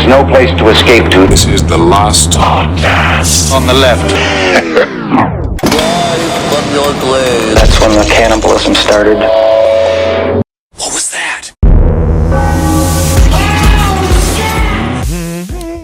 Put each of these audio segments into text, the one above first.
no place to escape to. This is the last podcast. On the left. From your grave. That's when the cannibalism started. What was that?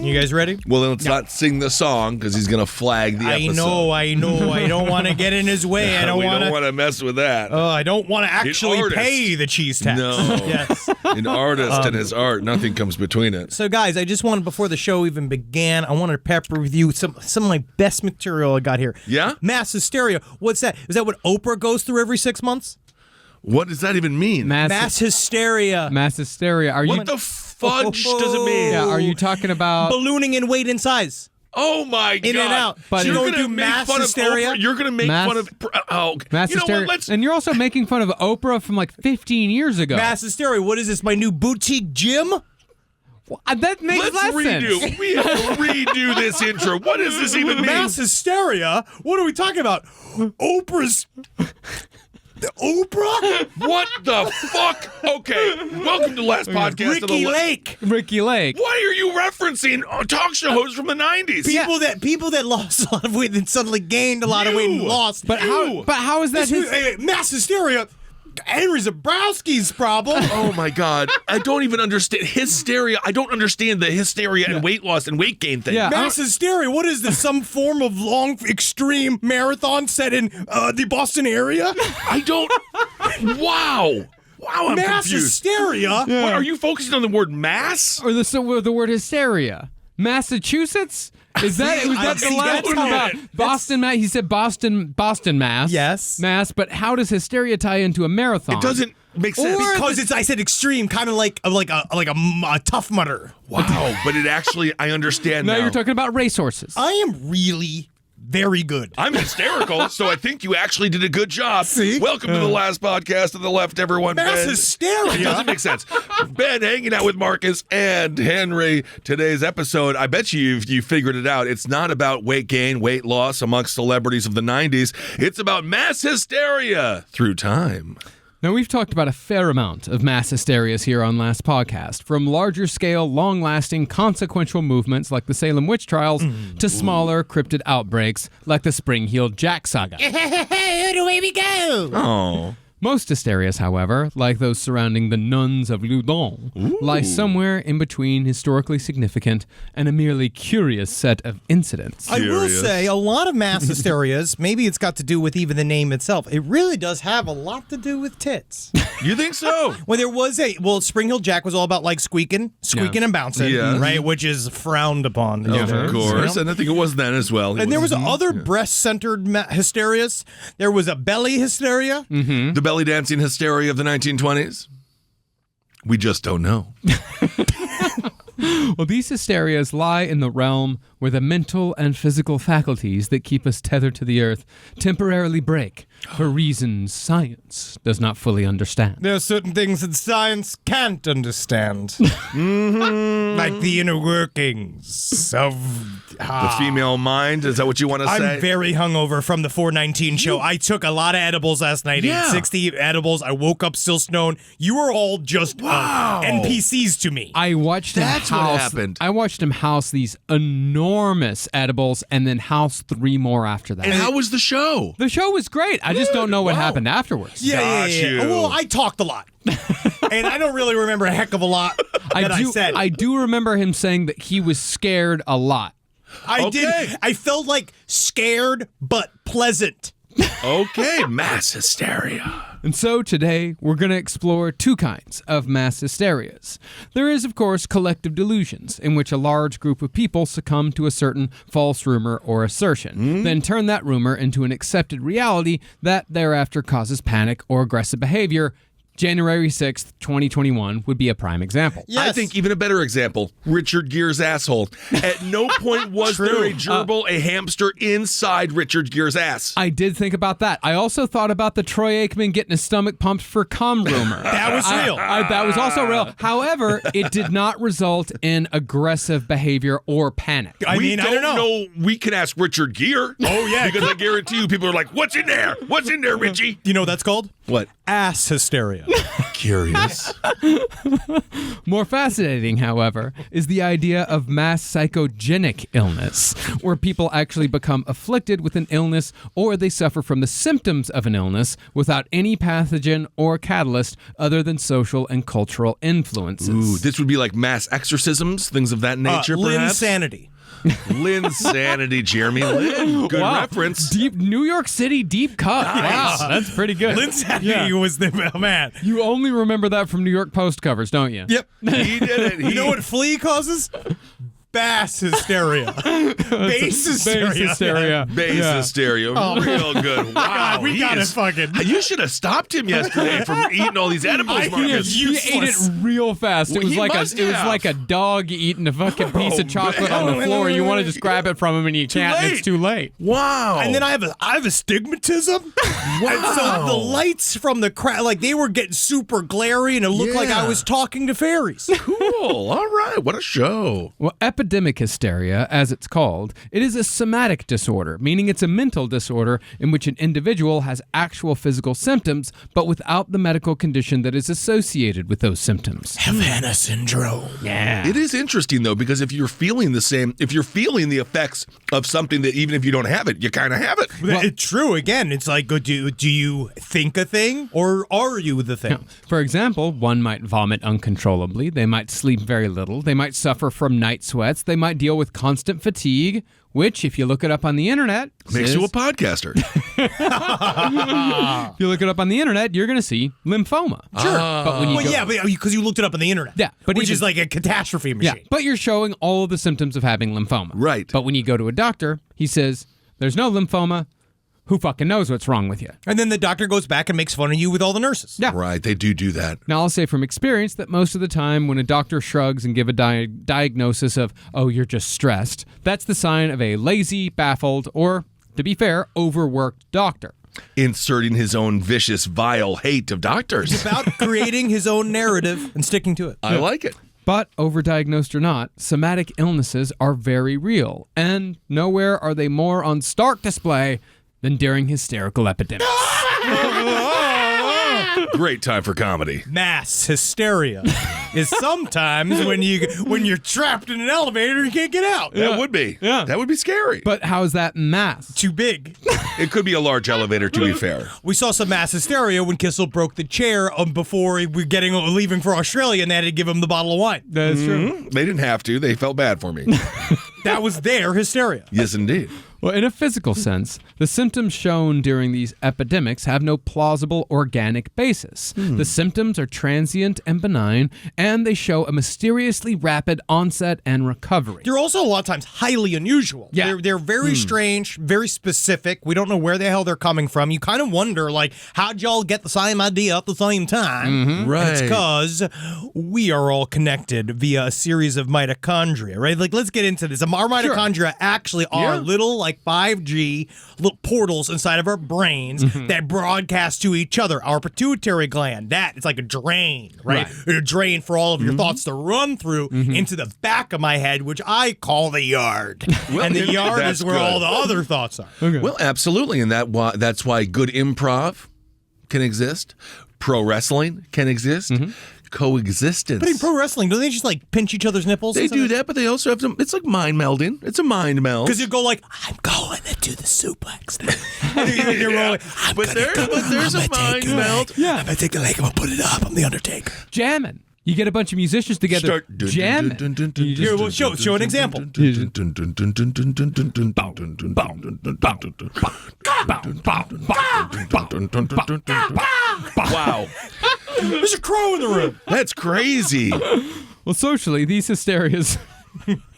You guys ready? Well, let's not sing the song because he's going to flag the episode. I know. I don't want to get in his way. I don't we want don't want to mess with that. I don't want to actually artist. pay the cheese tax. No. Yes. An artist and his art, nothing comes between it. So, guys, I just wanted, before the show even began, I wanted to pepper with you some of my best material I got here. Yeah? Mass Hysteria. What's that? Is that what Oprah goes through every 6 months? What does that even mean? Mass Hysteria. Mass hysteria. Are What you? the fudge does it mean? Yeah, are you talking about? Ballooning in weight and size. Oh my God! In and out. But you're you're going to do make mass fun hysteria? of Oprah. You're going to make Mass- fun of. Oh, Mass you know hysteria. what? Let's. And you're also making fun of Oprah from like 15 years ago. Mass Hysteria. What is this, my new boutique gym? That makes Let's less redo. sense. We have to redo this intro. What does this even mean? Mass Hysteria? What are we talking about? Oprah's... The Oprah? What the fuck? Okay, welcome to the last podcast of the Ricky Lake. Ricky Lake. Why are you referencing talk show hosts from the 90s? People that lost a lot of weight and suddenly gained a lot of weight and lost. But how is that his? Mass Hysteria? Henry Zabrowski's problem. Oh my God. I don't even understand hysteria. I don't understand the hysteria and weight loss and weight gain thing. Yeah. Mass Hysteria? What is this? Some form of long, extreme marathon set in the Boston area? I don't. Wow. Wow, I'm Mass confused. Hysteria? What, are you focusing on the word mass? Or the word hysteria? Massachusetts? Was that the last one about Boston? He said Boston, Mass. Yes. Mass. But how does hysteria tie into a marathon? It doesn't make sense. Because I said extreme, kind of like a Tough Mudder. Wow, but it actually, I understand now. Now you're talking about racehorses. I am really very good. I'm hysterical, so I think you actually did a good job. See? Welcome to the last podcast of the left, everyone. Mass Ben. Hysteria? It doesn't make sense. Ben hanging out with Marcus and Henry. Today's episode, I bet you figured it out. It's not about weight gain, weight loss amongst celebrities of the 90s. It's about mass hysteria through time. Now, we've talked about a fair amount of mass hysterias here on Last Podcast, from larger scale, long-lasting, consequential movements like the Salem witch trials to smaller, cryptid outbreaks like the Spring-Heeled Jack saga. Away we go. Oh. Most hysterias, however, like those surrounding the nuns of Loudun, lie somewhere in between historically significant and a merely curious set of incidents. I will say, a lot of mass hysterias, maybe it's got to do with even the name itself. It really does have a lot to do with tits. You think so? When there was Spring Hill Jack was all about like squeaking and bouncing, Yeah. right? Which is frowned upon. Of course, You know? and I think it was then as well. And there was other breast-centered hysterias. There was a belly hysteria. The belly dancing hysteria of the 1920s. We just don't know. Well, these hysterias lie in the realm where the mental and physical faculties that keep us tethered to the earth temporarily break for reasons science does not fully understand. There are certain things that science can't understand. Like the inner workings of... The female mind, is that what you want to say? I'm very hungover from the 419 show. I took a lot of edibles last night. Yeah. 60 edibles. I woke up still stoned. You were all just NPCs to me. I watched That's him what house. happened. I watched him house these enormous edibles, and then house 3 more after that. And how was the show? The show was great. I just don't know what happened afterwards. Yeah. Got you. Well, I talked a lot. And I don't really remember a heck of a lot that I said. I do remember him saying that he was scared a lot. I Okay. did. I felt like scared but pleasant. Okay, mass hysteria. And so today, we're going to explore 2 kinds of mass hysterias. There is, of course, collective delusions, in which a large group of people succumb to a certain false rumor or assertion, then turn that rumor into an accepted reality that thereafter causes panic or aggressive behavior. January 6th, 2021 would be a prime example. Yes. I think even a better example, Richard Gere's asshole. At no point was there a gerbil, a hamster inside Richard Gere's ass. I did think about that. I also thought about the Troy Aikman getting his stomach pumped for cum rumor. That was real. That was also real. However, it did not result in aggressive behavior or panic. We I don't don't know. We can ask Richard Gere. Oh, yeah. Because I guarantee you people are like, what's in there? What's in there, Richie? You know what that's called? What? Ass hysteria. hysteria. Curious. More fascinating, however, is the idea of mass psychogenic illness, where people actually become afflicted with an illness or they suffer from the symptoms of an illness without any pathogen or catalyst other than social and cultural influences. Ooh, this would be like mass exorcisms, things of that nature, perhaps? Linsanity. Linsanity, Jeremy Lin. Good reference. Deep New York City deep cut. Nice. Wow, that's pretty good. Linsanity was the man. You only remember that from New York Post covers, don't you? Yep. He did it. You know what flea causes? Bass hysteria. Base hysteria. Base hysteria. Base Yeah. hysteria. Real good. Wow. we he got is- it fucking. You should have stopped him yesterday from eating all these edibles, Marcus. He ate it real fast. It Well, was he like must it was have. like a dog eating a fucking piece of chocolate man. on the floor. You want to just grab it from him and you can't. And late. it's too late. Wow. And then I have astigmatism. And so the lights from the crowd, like they were getting super glary, and it looked like I Yeah. was talking to fairies. Cool. All right. What a show. Well, epidemic hysteria, as it's called, it is a somatic disorder, meaning it's a mental disorder in which an individual has actual physical symptoms, but without the medical condition that is associated with those symptoms. Havana syndrome. Yeah. It is interesting, though, because if you're feeling the effects of something that even if you don't have it, you kind of have it. It's true. Again, it's like, do you think a thing or are you the thing? For example, one might vomit uncontrollably, they might sleep very little, they might suffer from night sweats, they might deal with constant fatigue, which, if you look it up on the internet, Makes you a podcaster. if you look it up on the internet, you're going to see lymphoma. Sure. But when you Well, go- yeah, because you looked it up on the internet. Yeah, but which even- is like a catastrophe Yeah, machine. but you're showing all of the symptoms of having lymphoma. Right. But when you go to a doctor, he says, there's no lymphoma. Who fucking knows what's wrong with you? And then the doctor goes back and makes fun of you with all the nurses. Yeah. Right. They do that. Now, I'll say from experience that most of the time when a doctor shrugs and give a diagnosis of, oh, you're just stressed, that's the sign of a lazy, baffled, or, to be fair, overworked doctor. Inserting his own vicious, vile hate of doctors. About creating his own narrative and sticking to it. I like it. But, overdiagnosed or not, somatic illnesses are very real, and nowhere are they more on stark display than during hysterical epidemics. Great time for comedy. Mass hysteria is sometimes when you're trapped in an elevator and you can't get out. That would be. Yeah. That would be scary. But how's that mass? Too big. It could be a large elevator, to be fair. We saw some mass hysteria when Kissel broke the chair before we were leaving for Australia, and they had to give him the bottle of wine. That's true. They didn't have to. They felt bad for me. That was their hysteria. Yes, indeed. Well, in a physical sense, the symptoms shown during these epidemics have no plausible organic basis. The symptoms are transient and benign, and they show a mysteriously rapid onset and recovery. They're also a lot of times highly unusual. Yeah. They're very strange, very specific. We don't know where the hell they're coming from. You kind of wonder, like, how'd y'all get the same idea at the same time? Right. And it's because we are all connected via a series of mitochondria, right? Like, let's get into this. Our mitochondria actually are little, like, 5G little portals inside of our brains that broadcast to each other. Our pituitary gland, it's like a drain, right? A drain for all of your thoughts to run through into the back of my head, which I call the yard. Well, and the yard that's is where good. all the other thoughts are. Well, absolutely. And that's why good improv can exist. Pro wrestling can exist. Coexistence. But in pro wrestling, don't they just like pinch each other's nipples? They do that, but they also have some. It's like mind melding. It's a mind meld. Because you go like, I'm going to do the suplex. And you're rolling. But there's a mind meld. Yeah. I'm going to take the leg, I'm going to put it up. I'm the Undertaker. Jamming. You get a bunch of musicians together Start jamming. Here, well, show an example. Wow, There's a crow in the room. that's crazy. Well, socially, these hysterias.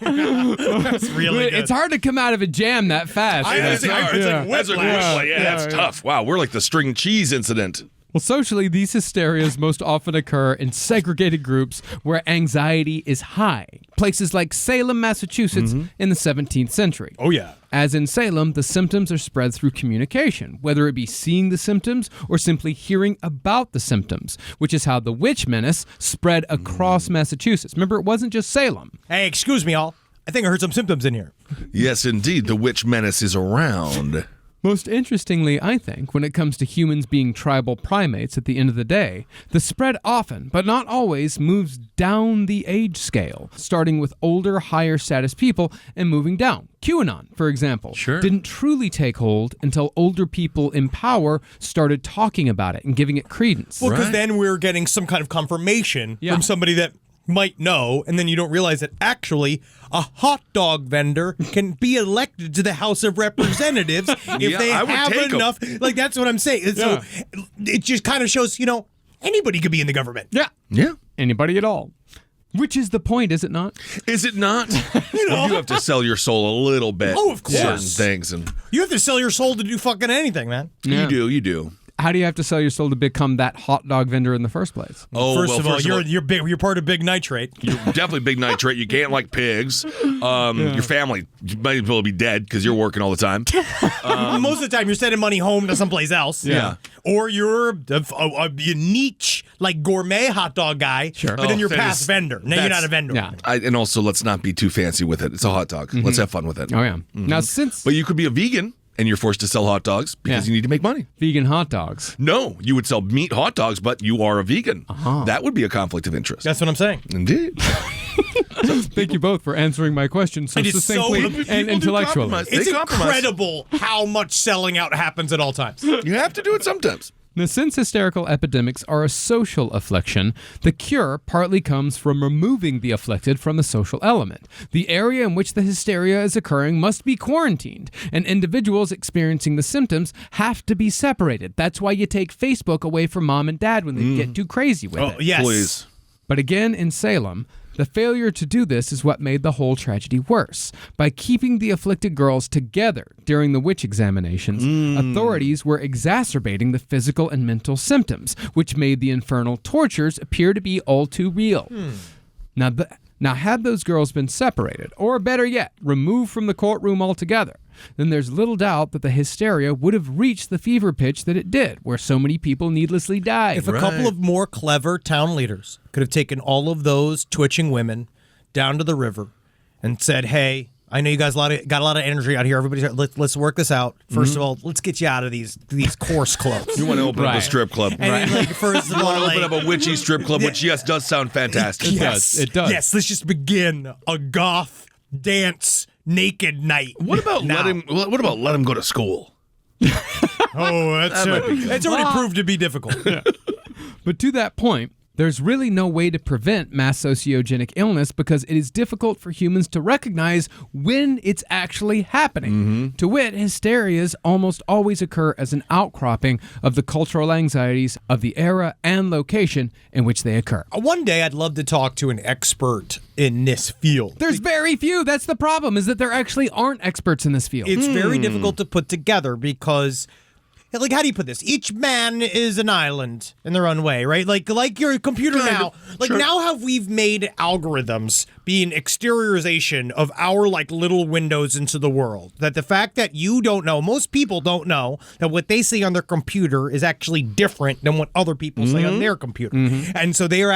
That's really good. It's hard to come out of a jam that fast. It's like That's whiplash. that's tough. Wow, we're like the string cheese incident. Well, socially, these hysterias most often occur in segregated groups where anxiety is high. Places like Salem, Massachusetts in the 17th century. Oh, yeah. As in Salem, the symptoms are spread through communication, whether it be seeing the symptoms or simply hearing about the symptoms, which is how the witch menace spread across Massachusetts. Remember, it wasn't just Salem. Hey, excuse me, all. I think I heard some symptoms in here. Yes, indeed. The witch menace is around. Most interestingly, I think, when it comes to humans being tribal primates at the end of the day, the spread often, but not always, moves down the age scale, starting with older, higher status people and moving down. QAnon, for example, didn't truly take hold until older people in power started talking about it and giving it credence. Well, because then we're getting some kind of confirmation from somebody that might know, and then you don't realize that actually a hot dog vendor can be elected to the House of Representatives if they have enough. Like, that's what I'm saying. So it just kind of shows, anybody could be in the government. Yeah. Anybody at all. Which is the point, is it not? Is it not? You have to sell your soul a little bit. Oh, of course. Certain things. And you have to sell your soul to do fucking anything, man. You do. How do you have to sell your soul to become that hot dog vendor in the first place? First of all, you're part of Big Nitrate. You're definitely Big Nitrate. You can't like pigs. Your family might as well be dead because you're working all the time. Most of the time, you're sending money home to someplace else. Yeah. Or you're a niche, like gourmet hot dog guy, but then you're past vendor. Now you're not a vendor. Yeah. And also, let's not be too fancy with it. It's a hot dog. Let's have fun with it. Oh, yeah. Now, But you could be a vegan. And you're forced to sell hot dogs because you need to make money. Vegan hot dogs. No, you would sell meat hot dogs, but you are a vegan. That would be a conflict of interest. That's what I'm saying. Indeed. Thank you both for answering my question so succinctly and intellectually. It's incredible how much selling out happens at all times. You have to do it sometimes. Now, since hysterical epidemics are a social affliction, the cure partly comes from removing the afflicted from the social element. The area in which the hysteria is occurring must be quarantined, and individuals experiencing the symptoms have to be separated. That's why you take Facebook away from mom and dad when they get too crazy with it. Yes. Please. But again, in Salem, the failure to do this is what made the whole tragedy worse. By keeping the afflicted girls together during the witch examinations, authorities were exacerbating the physical and mental symptoms, which made the infernal tortures appear to be all too real. Now, had those girls been separated, or better yet, removed from the courtroom altogether, then there's little doubt that the hysteria would have reached the fever pitch that it did, where so many people needlessly died. If a couple of more clever town leaders could have taken all of those twitching women down to the river and said, hey, I know you guys got a lot of energy out here. Everybody's let's work this out. First of all, let's get you out of these coarse clothes. You want to open up a strip club. And then, like, first of you all, want to open up a witchy strip club, which, yes, does sound fantastic. It does. Yes, let's just begin a goth dance naked night. What about let him go to school? That's already proved to be difficult. But to that point, there's really no way to prevent mass sociogenic illness because it is difficult for humans to recognize when it's actually happening. To wit, hysterias almost always occur as an outcropping of the cultural anxieties of the era and location in which they occur. One day I'd love to talk to an expert in this field. There's very few. That's the problem, is that there actually aren't experts in this field. It's very difficult to put together because, like, how do you put this? Each man is an island in their own way, right? Like your computer now. Like, now have we've made algorithms be an exteriorization of our, like, little windows into the world. That the fact that you don't know, most people don't know, that what they see on their computer is actually different than what other people say on their computer. And so they're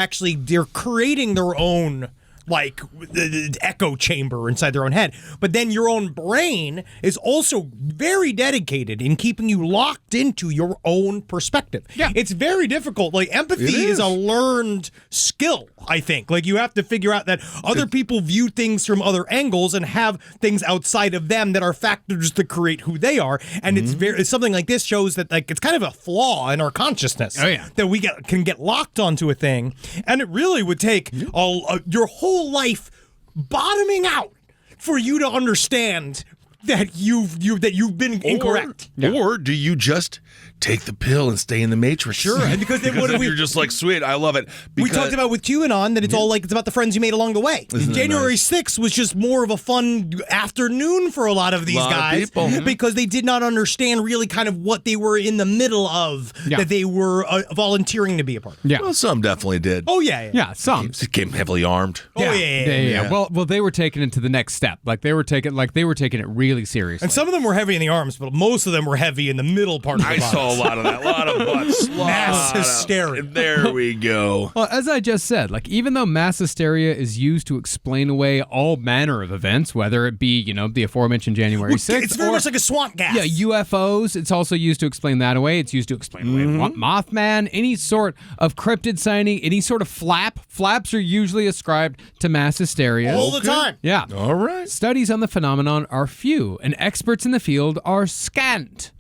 creating their own, like, the echo chamber inside their own head. But then your own brain is also very dedicated in keeping you locked into your own perspective. Yeah. It's very difficult. Like, empathy is a learned skill, I think. Like, you have to figure out that other people view things from other angles and have things outside of them that are factors that create who they are. And it's something like this shows that, like, it's kind of a flaw in our consciousness. That we can get locked onto a thing. And it really would take your whole life bottoming out for you to understand that you've been incorrect. Or do you just take the pill and stay in the matrix? Sure, and because then what if you're just like, sweet, I love it. We talked about with QAnon that it's all like it's about the friends you made along the way. January 6th was just more of a fun afternoon for a lot of these guys because they did not understand really kind of what they were in the middle of, that they were volunteering to be a part of. Well, some definitely did. Oh, yeah. Yeah, some. They came heavily armed. Oh, yeah. Well, they were taking it to the next step. Like they were taking it really seriously. And some of them were heavy in the arms, but most of them were heavy in the middle part of the body. I saw Oh, a lot of that. A lot of butts. Mass hysteria. There we go. Well, as I just said, like even though mass hysteria is used to explain away all manner of events, whether it be, the aforementioned January 6th. It's very much like a swamp gas. Yeah, UFOs, it's also used to explain that away. It's used to explain away Mothman, any sort of cryptid sighting, any sort of flap. Flaps are usually ascribed to mass hysteria. All the time. Yeah. All right. Studies on the phenomenon are few, and experts in the field are scant.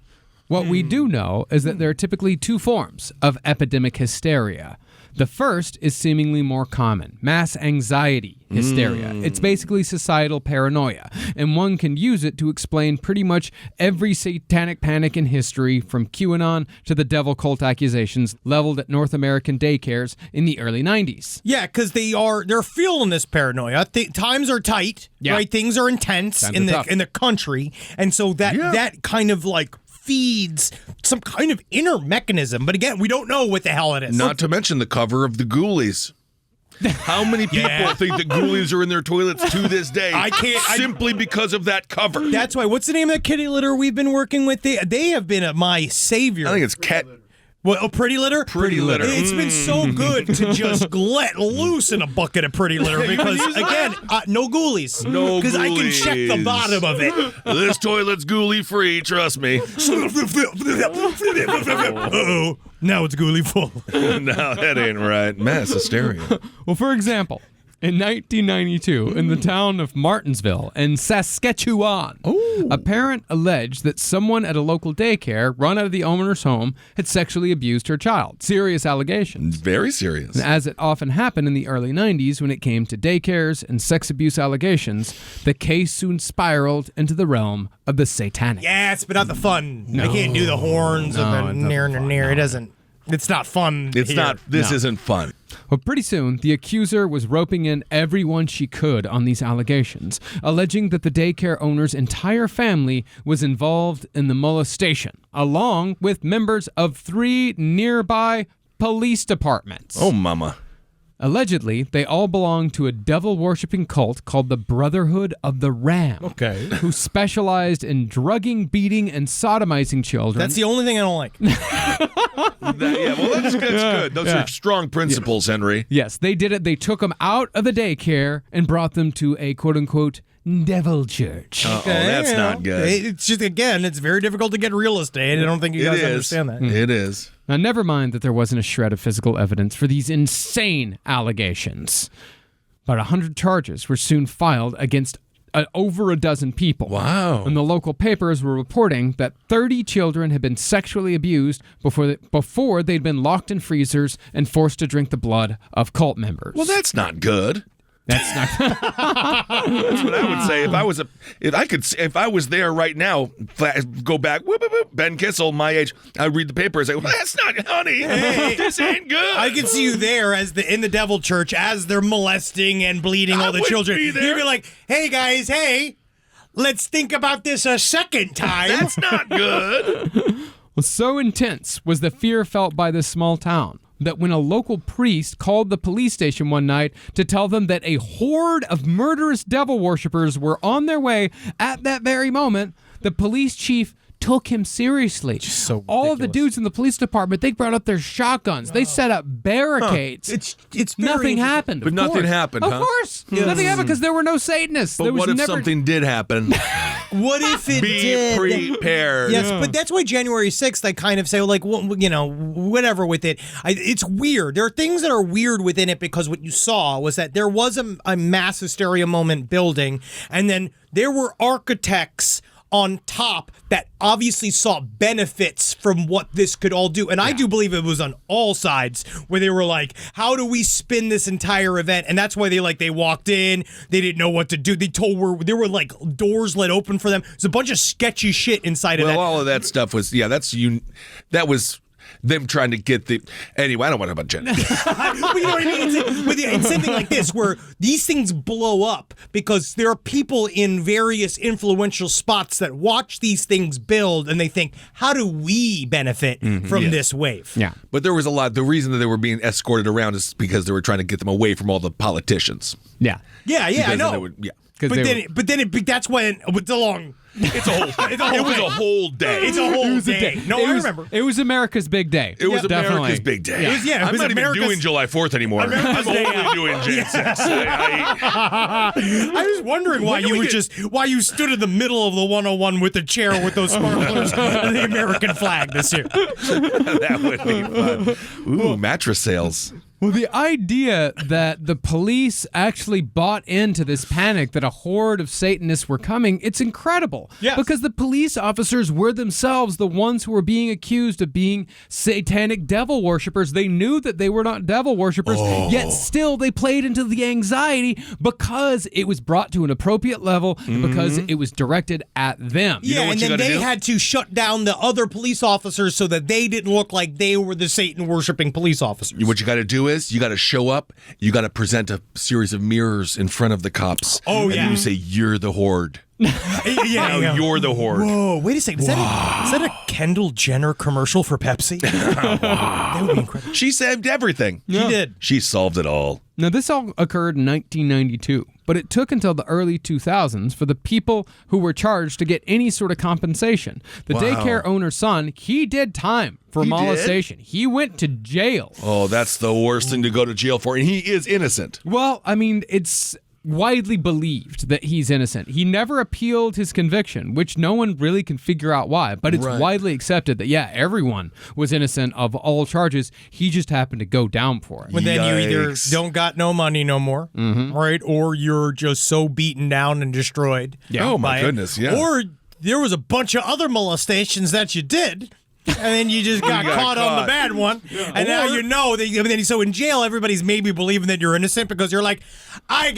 What we do know is that there are typically two forms of epidemic hysteria. The first is seemingly more common, mass anxiety hysteria. It's basically societal paranoia, and one can use it to explain pretty much every satanic panic in history, from QAnon to the devil cult accusations leveled at North American daycares in the early 90s. Yeah, because they're feeling this paranoia. Times are tight, right? Things are intense Times in are tough. the country, and so that kind of like feeds some kind of inner mechanism. But again, we don't know what the hell it is. Not to mention the cover of the Ghoulies. How many people think that Ghoulies are in their toilets to this day? I can't- Simply because of that cover. That's why. What's the name of the kitty litter we've been working with? They have been my savior. I think it's cat. What, Pretty Litter? Pretty Litter. It's been so good to just let loose in a bucket of Pretty Litter because, again, no ghoulies. No Because I can check the ghoulies. bottom of it. This toilet's ghoulie free, trust me. Uh-oh. Now it's ghoulie full. No, that ain't right. Mass hysteria. Well, for example, in 1992, in the town of Martinsville in Saskatchewan, a parent alleged that someone at a local daycare run out of the owner's home had sexually abused her child. Serious allegations. Very serious. And as it often happened in the early 90s when it came to daycares and sex abuse allegations, the case soon spiraled into the realm of the satanic. Yes, but not the fun. I can't do the horns and the near. It doesn't. It's not fun. It's here. not. This isn't fun. Well, pretty soon, the accuser was roping in everyone she could on these allegations, alleging that the daycare owner's entire family was involved in the molestation, along with members of 3 nearby police departments. Oh, mama. Allegedly, they all belonged to a devil-worshipping cult called the Brotherhood of the Ram, who specialized in drugging, beating, and sodomizing children. That's the only thing I don't like. That's good. Those are strong principles, Henry. Yes, they did it. They took them out of the daycare and brought them to a quote-unquote devil church. Oh, that's not good. It's just, again, it's very difficult to get real estate. I don't think you guys understand that. It is. Now, never mind that there wasn't a shred of physical evidence for these insane allegations. About 100 charges were soon filed against over a dozen people. Wow. And the local papers were reporting that 30 children had been sexually abused before they'd been locked in freezers and forced to drink the blood of cult members. Well, that's not good. That's not. That's what I would say if I was there right now. Go back. Whoop, whoop, whoop, Ben Kissel, my age. I read the paper and say, well, "That's not, honey. This ain't good." I can see you there in the devil church as they're molesting and bleeding all the wouldn't children. be there. You'd be like, "Hey guys, let's think about this a second time." That's not good. Well, so intense was the fear felt by this small town that when a local priest called the police station one night to tell them that a horde of murderous devil worshippers were on their way at that very moment, the police chief took him seriously. so all of the ridiculous. dudes in the police department, they brought up their shotguns. They set up barricades. It's very Nothing interesting. happened. But of nothing course. happened, Of huh? course. Nothing happened because there were no Satanists. But there was what if never... something did happen? What if it Be did? prepared. Yes, but that's why January 6th, I kind of say, like, well, whatever with it. It's weird. There are things that are weird within it because what you saw was that there was a mass hysteria moment building, and then there were architects on top that obviously saw benefits from what this could all do. And I do believe it was on all sides where they were like, how do we spin this entire event? And that's why they walked in, they didn't know what to do. There were like doors let open for them. There's a bunch of sketchy shit inside of that. Well, all of that stuff was, that was them trying to get the. Anyway, I don't want to talk about gender. But you know what I mean? It's something like this where these things blow up because there are people in various influential spots that watch these things build and they think, how do we benefit from this wave? Yeah. But there was a lot. The reason that they were being escorted around is because they were trying to get them away from all the politicians. Yeah. Yeah, I Because then know. they would- yeah. Because But then that's when it's along. It's a whole thing. It was a whole day. It's a whole day. No, I was, remember. It was America's big day. It was Definitely. America's big day. It was I'm not America's- even doing July 4th anymore. America's I'm day only out. doing Jan 6. I was wondering why why you stood in the middle of the 101 with the chair with those sparklers and the American flag this year. That would be fun. Ooh, mattress sales. Well, the idea that the police actually bought into this panic that a horde of Satanists were coming, it's incredible. Yes. Because the police officers were themselves the ones who were being accused of being satanic devil worshippers. They knew that they were not devil worshippers, yet still they played into the anxiety because it was brought to an appropriate level and because it was directed at them. Yeah, what and you then gotta they do? had to shut down the other police officers so that they didn't look like they were the Satan-worshipping police officers. What you got to do is you got to show up. You got to present a series of mirrors in front of the cops. Oh, and yeah. you say, "You're the horde." Yeah, You're the horde. Whoa, wait a second. Is that a Kendall Jenner commercial for Pepsi? That would be incredible. She saved everything. She did. She solved it all. Now, this all occurred in 1992, but it took until the early 2000s for the people who were charged to get any sort of compensation. The daycare owner's son, he did time for He did? molestation. He went to jail. Oh, that's the worst thing to go to jail for. And he is innocent. Well, I mean, it's widely believed that he's innocent. He never appealed his conviction, which no one really can figure out why, but it's Right. widely accepted that, yeah, everyone was innocent of all charges. He just happened to go down for it. But then you either Yikes. don't got no money no more, right? Or you're just so beaten down and destroyed. Oh, my by it. goodness, yeah. Or there was a bunch of other molestations that you did. And then you just got, got caught on the caught. bad one, and now you know that. So in jail, everybody's maybe believing that you're innocent because you're like, I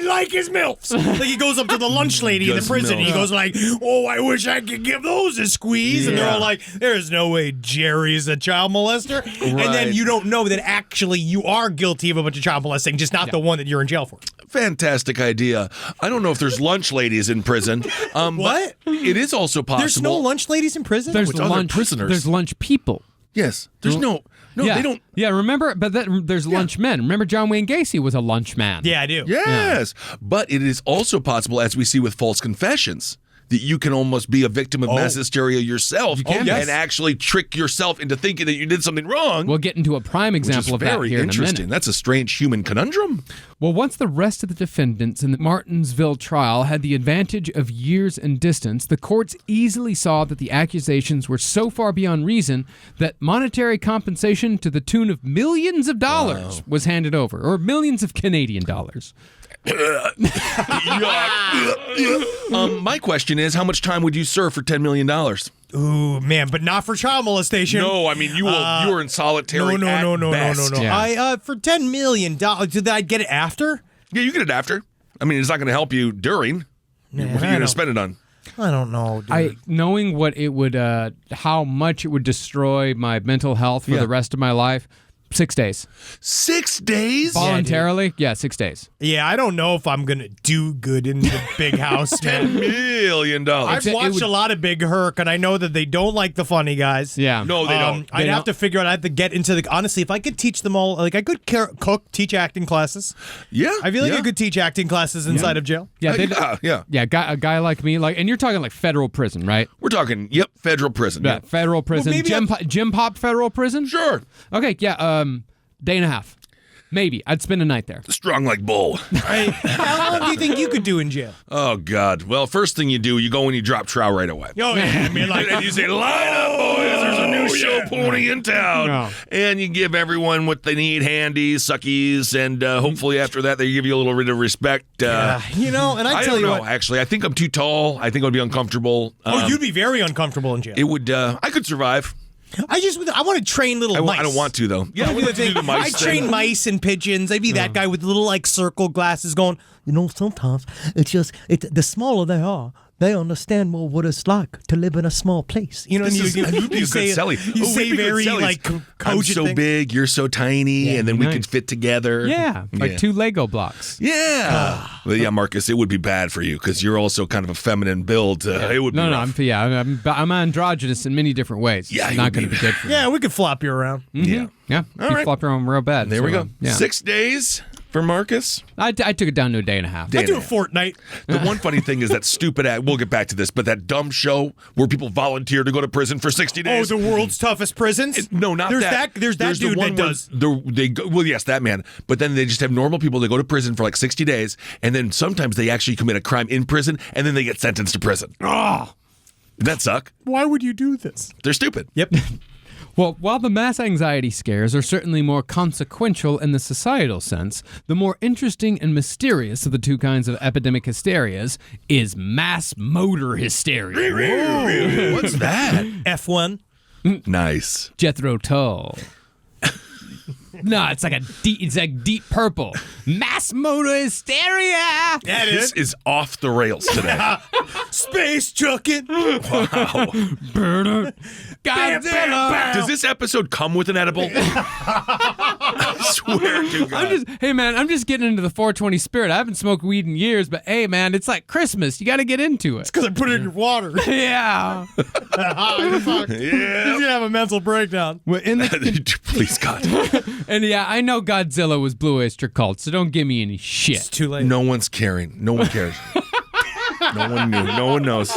like his milfs. Like he goes up to the lunch lady in the Just prison, and he milfs. goes like, oh, I wish I could give those a squeeze, and they're Yeah. all like, there's no way Jerry's a child molester, and then Right. you don't know that actually you are guilty of a bunch of child molesting, just not the one that you're in jail for. Fantastic idea. I don't know if there's lunch ladies in prison. What? But it is also possible. There's no lunch ladies in prison. There's With other lunch prisoners. There's lunch people. Yes. There's no, yeah. they don't. Yeah, remember, but there's lunch men. Remember, John Wayne Gacy was a lunch man. Yeah, I do. Yes. But it is also possible, as we see with false confessions, that you can almost be a victim of mass hysteria yourself can. Yes. and actually trick yourself into thinking that you did something wrong. We'll get into a prime which is example of that very here in a interesting. minute. That's a strange human conundrum. Well, once the rest of the defendants in the Martinsville trial had the advantage of years and distance, the courts easily saw that the accusations were so far beyond reason that monetary compensation to the tune of millions of dollars was handed over, or millions of Canadian dollars. My question is, how much time would you serve for $10 million? Ooh, man, but not for child molestation. No, I mean you are in solitary. No. best. Yeah. I for $10 million, did I get it after? Yeah, you get it after. I mean, it's not going to help you during. What are you going to spend it on? I don't know, dude. Knowing what it would, how much it would destroy my mental health for the rest of my life, 6 days. 6 days? Voluntarily? Yeah, 6 days. Yeah, I don't know if I'm gonna do good in the big house, man. $10 million. I've watched a lot of Big Herc, and I know that they don't like the funny guys. Yeah. No, they don't. I'd They have don't. to figure out. I have to get into the. Honestly, if I could teach them all, like I could cook, teach acting classes. Yeah. I feel like yeah. I could teach acting classes inside of jail. Yeah, they, yeah. yeah, a guy like me, and you're talking like federal prison, right? We're talking, federal prison. Yeah, federal prison. maybe Jim Pop federal prison? Sure. Okay, yeah, day and a half. Maybe. I'd spend a night there. Strong like bull. How long do you think you could do in jail? Oh, God. Well, first thing you do, you go and you drop trow right away. Oh yeah, I mean, like And you say, line up, boys. There's a new show pony in town. No. And you give everyone what they need, handies, suckies, and hopefully after that they give you a little bit of respect. and I I tell don't you know, what. actually. I think I'm too tall. I think I'd be uncomfortable. You'd be very uncomfortable in jail. It would, I could survive. I want to train little mice. I don't want to, though. Yeah, I do the thing. I train mice and pigeons. I'd be that guy with little like circle glasses going, sometimes it's just the smaller they are, they understand more what it's like to live in a small place. You'd be a good say, Sally. You Oh, say we'd be good very Sallys. like I'm cogent so things. big, you're so tiny, and then we nice. can fit together. Yeah, like 2 Lego blocks. Yeah. Well, yeah, Marcus, it would be bad for you because you're also kind of a feminine build. It would be No, rough. I'm androgynous in many different ways. Yeah, It's you not would going to be- be good for me. Yeah, we could flop you around. Yeah. Yeah, All you right. flop around real bad. There we so, go. Yeah. 6 days. for Marcus. I took it down to a day and a half. I do a fortnight. The one funny thing is that stupid ad. We'll get back to this, but that dumb show where people volunteer to go to prison for 60 Oh, days. the world's toughest prisons? No, not there's that. There's that the dude one that where does. They go, well, yes, that man. But then they just have normal people that go to prison for like 60 days, and then sometimes they actually commit a crime in prison, and then they get sentenced to prison. Oh, That suck. why would you do this? They're stupid. Yep. Well, while the mass anxiety scares are certainly more consequential in the societal sense, the more interesting and mysterious of the two kinds of epidemic hysterias is mass motor hysteria. What's that? F1. Nice. Jethro Tull. No, it's like deep purple. Mass motor hysteria. That This is off the rails today. Space chucking. Godzilla. Does this episode come with an edible? I swear to God. I'm just getting into the 420 spirit. I haven't smoked weed in years, but hey, man, it's like Christmas. You got to get into it. Because I put it in your water. Yeah. You're fucked. He's going to have a mental breakdown. Well, Please, God. And yeah, I know Godzilla was Blue Oyster Cult, so don't give me any It's shit. too late. No one's caring. No one cares. No one knew. No one knows.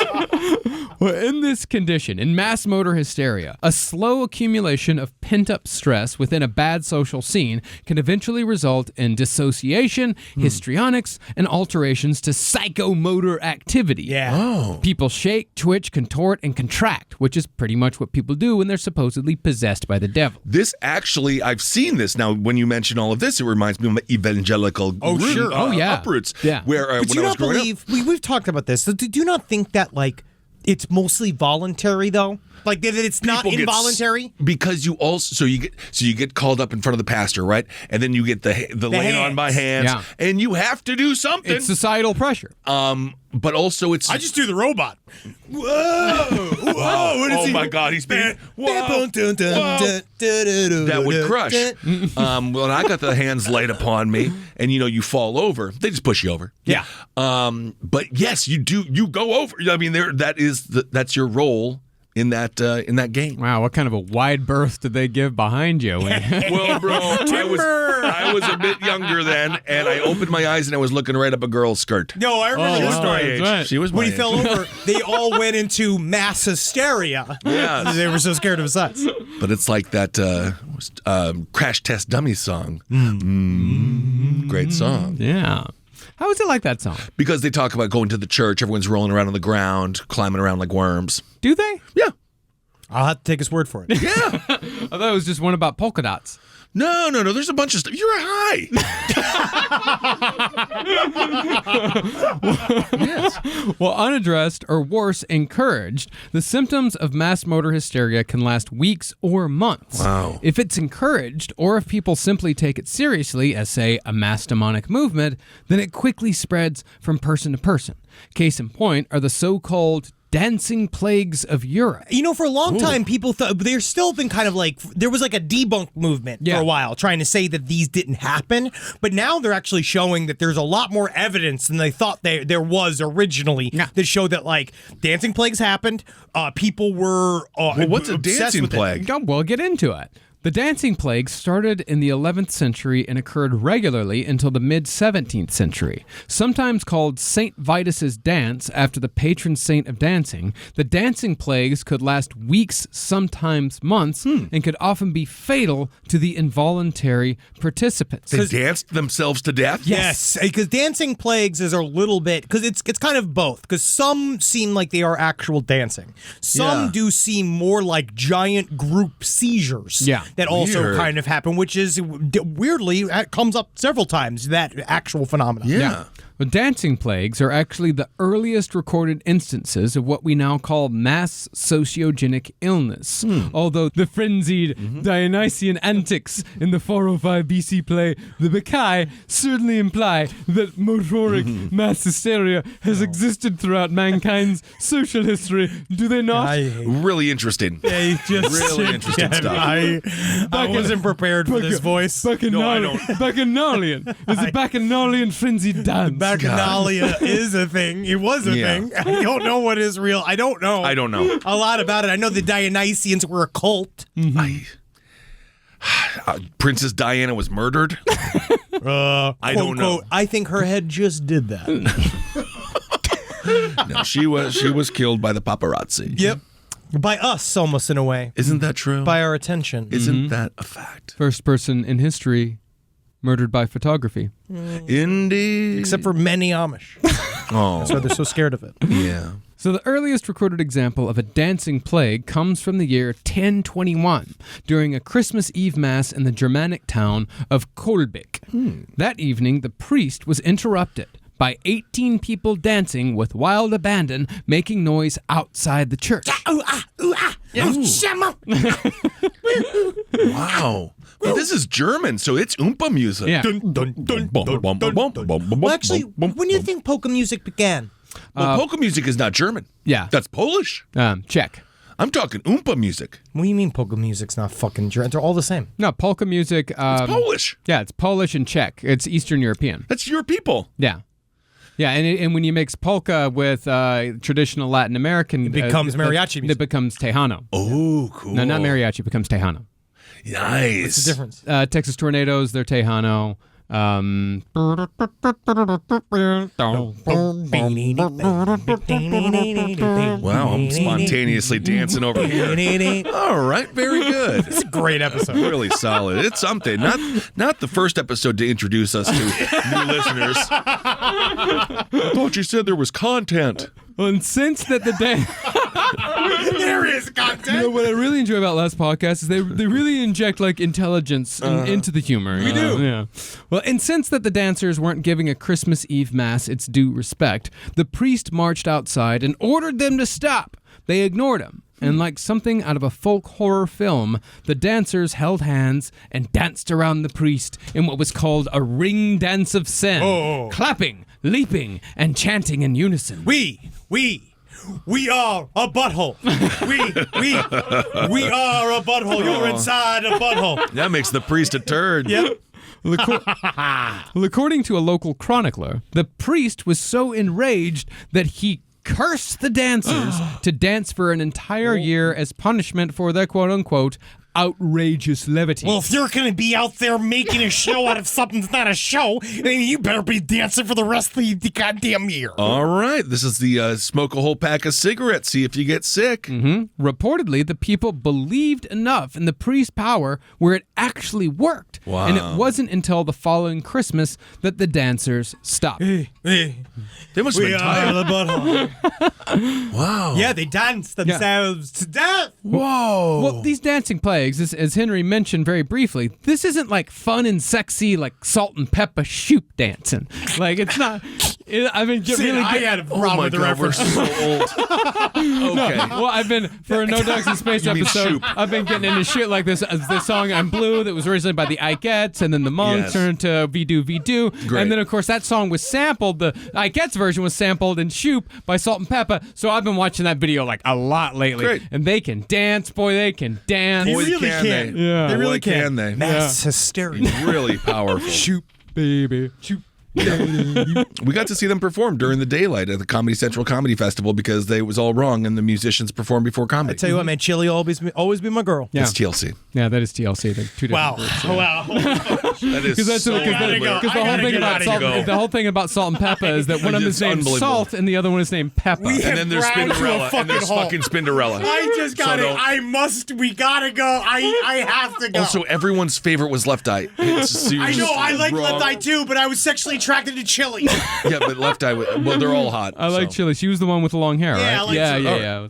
Well, in this condition, in mass motor hysteria, a slow accumulation of pent-up stress within a bad social scene can eventually result in dissociation, histrionics, and alterations to psychomotor activity. Yeah. Oh. People shake, twitch, contort, and contract, which is pretty much what people do when they're supposedly possessed by the devil. This actually, I've seen this. Now, when you mention all of this, it reminds me of my evangelical Sure. uproots. Yeah. Where But when you I was not growing believe, we've talked about this. So do you not think that, like, it's mostly voluntary, though? Like, that it's not People get involuntary? because you also so you get called up in front of the pastor, right? And then you get the laying on by hands, Yeah. and you have to do something. It's societal pressure. But also it's I just do the robot. Whoa! Whoa! What is oh he? my God, he's being That that would crush. When I got the hands laid upon me, and you fall over, they just push you over. Yeah. But yes, you do. You go over. I mean, that's your role in that game. Wow, what kind of a wide berth did they give behind you? Well, bro, I was a bit younger then, and I opened my eyes and I was looking right up a girl's skirt. No, I remember She this was story. my age. right. She was my When he age. fell over, they all went into mass hysteria. Yes. They were so scared of his nuts. But it's like that Crash Test Dummy song. Great song. Yeah. How is it like that song? Because they talk about going to the church, everyone's rolling around on the ground, climbing around like worms. Do they? Yeah. I'll have to take his word for it. Yeah. I thought it was just one about polka dots. No. There's a bunch of stuff. You're high. Yes. Well, unaddressed or worse, encouraged, the symptoms of mass motor hysteria can last weeks or months. Wow. If it's encouraged, or if people simply take it seriously as, say, a mass demonic movement, then it quickly spreads from person to person. Case in point are the so-called dancing plagues of Europe. For a long time, people thought there's still been kind of like there was like a debunk movement for a while trying to say that these didn't happen. But now they're actually showing that there's a lot more evidence than they thought there was originally that showed that like dancing plagues happened. People were Well, what's a obsessed dancing with it. plague? We'll get into it. The dancing plague started in the 11th century and occurred regularly until the mid-17th century. Sometimes called St. Vitus's dance after the patron saint of dancing, the dancing plagues could last weeks, sometimes months, and could often be fatal to the involuntary participants. They danced themselves to death? Yes, because dancing plagues is a little bit because it's kind of both. Because some seem like they are actual dancing, some do seem more like giant group seizures. Yeah. That also Weird. kind of happen, which is weirdly comes up several times. That actual phenomenon. Yeah. Well, dancing plagues are actually the earliest recorded instances of what we now call mass sociogenic illness. Although the frenzied Dionysian antics in the 405 BC play The Bacchae certainly imply that motoric mass hysteria has existed throughout mankind's social history. Do they not? Really interesting. Really interesting stuff. I wasn't prepared for this voice. Bacchanalian. Bacchanalian. It's a bacchanalian frenzied dance. Bacchanalia is a thing. It was a thing. I don't know what is real. I don't know I don't know. a lot about it. I know the Dionysians were a cult. Princess Diana was murdered? I don't know. Quote, I think her head just did that. No, she was killed by the paparazzi. Yep. By us, almost in a way. Isn't that true? By our attention. Isn't that a fact? First person in history murdered by photography. Indeed. Except for many Amish. Oh, That's why they're so scared of it. yeah. So the earliest recorded example of a dancing plague comes from the year 1021, during a Christmas Eve Mass in the Germanic town of Kolbik. That evening, the priest was interrupted by 18 people dancing with wild abandon, making noise outside the church. Wow. Well, this is German, so it's Oompa music. Yeah. Well, actually, when do you think polka music began? Well, polka music is not German. Yeah. That's Polish. Czech. I'm talking Oompa music. What do you mean polka music's not fucking German? They're all the same. No, polka music. It's Polish. Yeah, it's Polish and Czech. It's Eastern European. That's your people. Yeah. Yeah, and when you mix polka with traditional Latin American... It becomes mariachi music. It becomes Tejano. Oh, cool. No, not mariachi. It becomes Tejano. Nice. What's the difference? Texas Tornadoes, they're Tejano. Wow, I'm spontaneously dancing over here. All right, very good. It's a great episode. Really solid. It's something. Not the first episode to introduce us to new listeners. I thought you said there was content. Well, and since that the day... There is content. What I really enjoy about last podcast is they really inject like intelligence into the humor. We do. Yeah. Well, and since that the dancers weren't giving a Christmas Eve Mass its due respect, the priest marched outside and ordered them to stop. They ignored him. And like something out of a folk horror film, the dancers held hands and danced around the priest in what was called a ring dance of sin, clapping, leaping, and chanting in unison. We are a butthole. We are a butthole. You're inside a butthole. That makes the priest a turd. Yep. Well, according to a local chronicler, the priest was so enraged that he cursed the dancers to dance for an entire year as punishment for their quote-unquote outrageous levity. Well, if you're going to be out there making a show out of something that's not a show, then you better be dancing for the rest of the goddamn year. All right. This is the smoke a whole pack of cigarettes, see if you get sick. Reportedly, the people believed enough in the priest's power where it actually worked. Wow. And it wasn't until the following Christmas that the dancers stopped. They must have been tired. the butthole. Wow. Yeah, they danced themselves to death. Whoa. Well, these dancing plagues, as Henry mentioned very briefly, this isn't like fun and sexy like salt and pepper shoot dancing. Like, it's not... I mean, I had a problem with the reference. We're so old. Okay. Well, I've been, for a No Dogs in Space You mean episode, shoot. I've been getting into shit like this. This song, I'm Blue, that was originally by the Ikettes, and then the Monks Yes. turned to Vidu Vidu. Great. And then, of course, that song was sampled, the Ikettes version was sampled in Shoop by Salt and Pepper. So I've been watching that video like a lot lately. Great. And they can dance, boy, they can dance. They Boy, really can can. they. Yeah. They really Boy, can they. Mass hysteria. Really powerful. Shoop, baby. Shoop. We got to see them perform during the daylight at the Comedy Central Comedy Festival because it was all wrong and the musicians performed before comedy. I tell you what, man, Chili always be my girl. Yeah. It's TLC. Yeah, that is TLC. They're two different Wow. groups. Wow. That is Because that's so because gotta go. the I whole gotta thing get about outta salt, here. the whole thing about Salt and Pepper is that one of them is It's named unbelievable. Salt and the other one is named Pepper. We And then there's ground to a Spinderella. And there's fucking fucking Spinderella. I just got So it. don't- We gotta go. I have to go. Also, everyone's favorite was Left Eye. It's I know, I like wrong. Left Eye too, but I was sexually attracted to Chili. Yeah, but Left Eye, well, they're all hot. I like so. Chili. She was the one with the long hair, Yeah, right? I like yeah, Chili. yeah, Oh. yeah.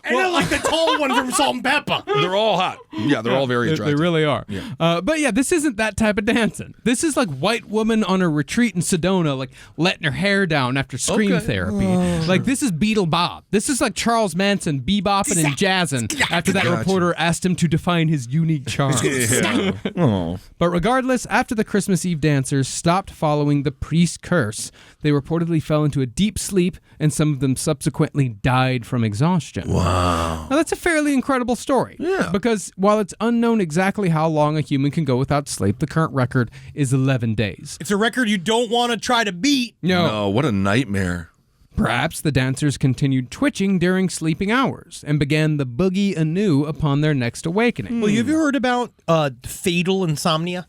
And I like the tall one from Salt and Pepper. They're all hot. Yeah, they're all very They attractive. really are. But yeah, this isn't that type of dancing. This is like white woman on a retreat in Sedona, like letting her hair down after scream Okay. therapy. Like this is Beetle Bob. This is like Charles Manson bebopping and jazzing after that Gotcha. reporter asked him to define his unique charm. Yeah. Oh. But regardless, after the Christmas Eve dancers stopped following the priest curse, they reportedly fell into a deep sleep, and some of them subsequently died from exhaustion. Wow. Now, that's a fairly incredible story. Yeah. Because while it's unknown exactly how long a human can go without sleep, the current record is 11 days. It's a record you don't want to try to beat. No. No, what a nightmare. Perhaps the dancers continued twitching during sleeping hours and began the boogie anew upon their next awakening. Well, have you heard about fatal insomnia?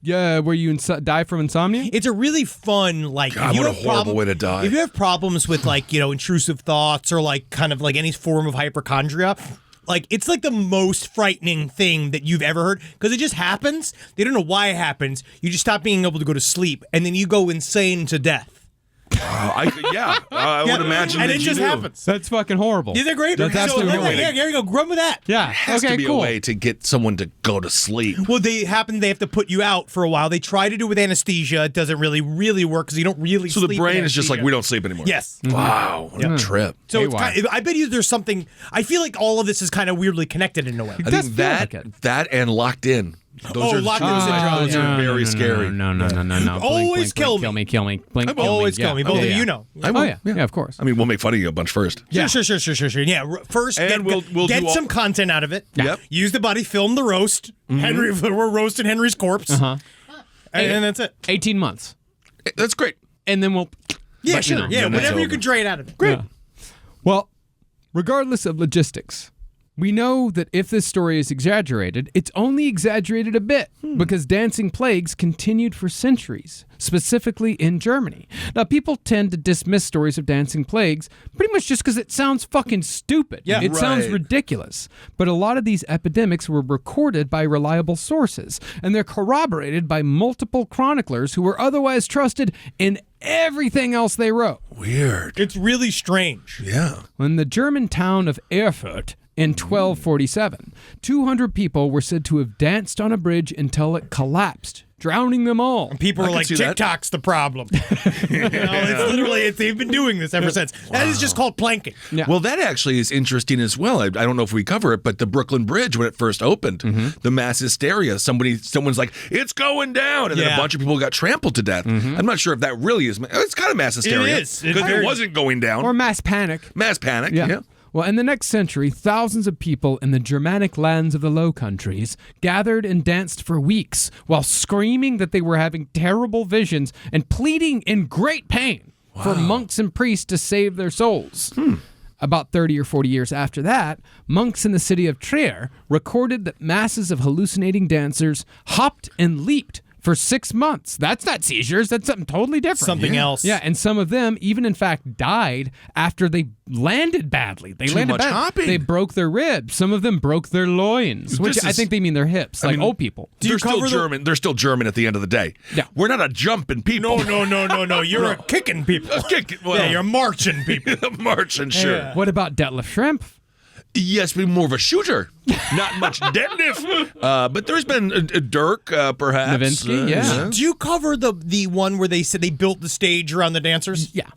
Yeah, where you die from insomnia? It's a really fun, like, God, if you what a have horrible way to die. If you have problems with, like, intrusive thoughts or, like, kind of like any form of hypochondria, like, it's like the most frightening thing that you've ever heard because it just happens. They don't know why it happens. You just stop being able to go to sleep, and then you go insane to death. I would imagine and that it you just do. happens. That's fucking horrible. Isn't that great? That's absolutely horrible. Yeah, there you go. Run with that. Yeah. There has okay, to be cool. a way to get someone to go to sleep. Well, they have to put you out for a while. They try to do it with anesthesia. It doesn't really work because you don't really So sleep the brain with is just like, anesthesia. we don't sleep anymore. Yes. Wow, what a trip. So it's Haywire. kind of, I bet you there's something. I feel like all of this is kind of weirdly connected in a way. I does think feel like it. that and Locked In. Those are Locked In syndrome. those are very scary. No. Always kill me. Kill me. Kill me. Always kill me. Both of yeah. you know. I will. Oh, yeah, of course. I mean, we'll make fun of you a bunch first. Sure. Yeah, first, And we'll get do all- some content out of it. Yep. Use the body, film the roast. Henry, we're roasting Henry's corpse. Uh-huh. And that's it. 18 months. That's great. And then we'll... Yeah, Let you sure. know. Yeah, Then it's whatever you over. can drain out of it. Great. Well, regardless of logistics, we know that if this story is exaggerated, it's only exaggerated a bit because dancing plagues continued for centuries, specifically in Germany. Now, people tend to dismiss stories of dancing plagues pretty much just because it sounds fucking stupid. Yeah. It sounds Right. ridiculous. But a lot of these epidemics were recorded by reliable sources, and they're corroborated by multiple chroniclers who were otherwise trusted in everything else they wrote. Weird. It's really strange. Yeah. In the German town of Erfurt in 1247, 200 people were said to have danced on a bridge until it collapsed, drowning them all. People I are can like, see that. TikTok's the problem. It's literally, they've been doing this ever since. That is just called planking. Yeah. Well, that actually is interesting as well. I don't know if we cover it, but the Brooklyn Bridge, when it first opened, the mass hysteria, someone's like, it's going down. And then Yeah. a bunch of people got trampled to death. I'm not sure if that really is. It's kind of mass hysteria. is. It's Because very- it wasn't going down. Or mass panic. Mass panic. Yeah. Well, in the next century, thousands of people in the Germanic lands of the Low Countries gathered and danced for weeks while screaming that they were having terrible visions and pleading in great pain for monks and priests to save their souls. About 30 or 40 years after that, monks in the city of Trier recorded that masses of hallucinating dancers hopped and leaped for 6 months. That's not seizures. That's something totally different. Something else. Yeah, and some of them even, in fact, died after they landed badly. They landed much bad. hopping. They broke their ribs. Some of them broke their loins, which This I is- think they mean their hips, like old people. They're still cover the- German. They're still German at the end of the day. Yeah. We're not a jumping people. No. You're a kicking people. Yeah, you're marching people. marching, sure. Yeah. What about Detlef Schrempf? Yes, but more of a shooter. Not much deadlift. But there's been Dirk, perhaps. Nowitzki, yeah. Do you cover the one where they said they built the stage around the dancers? Yeah.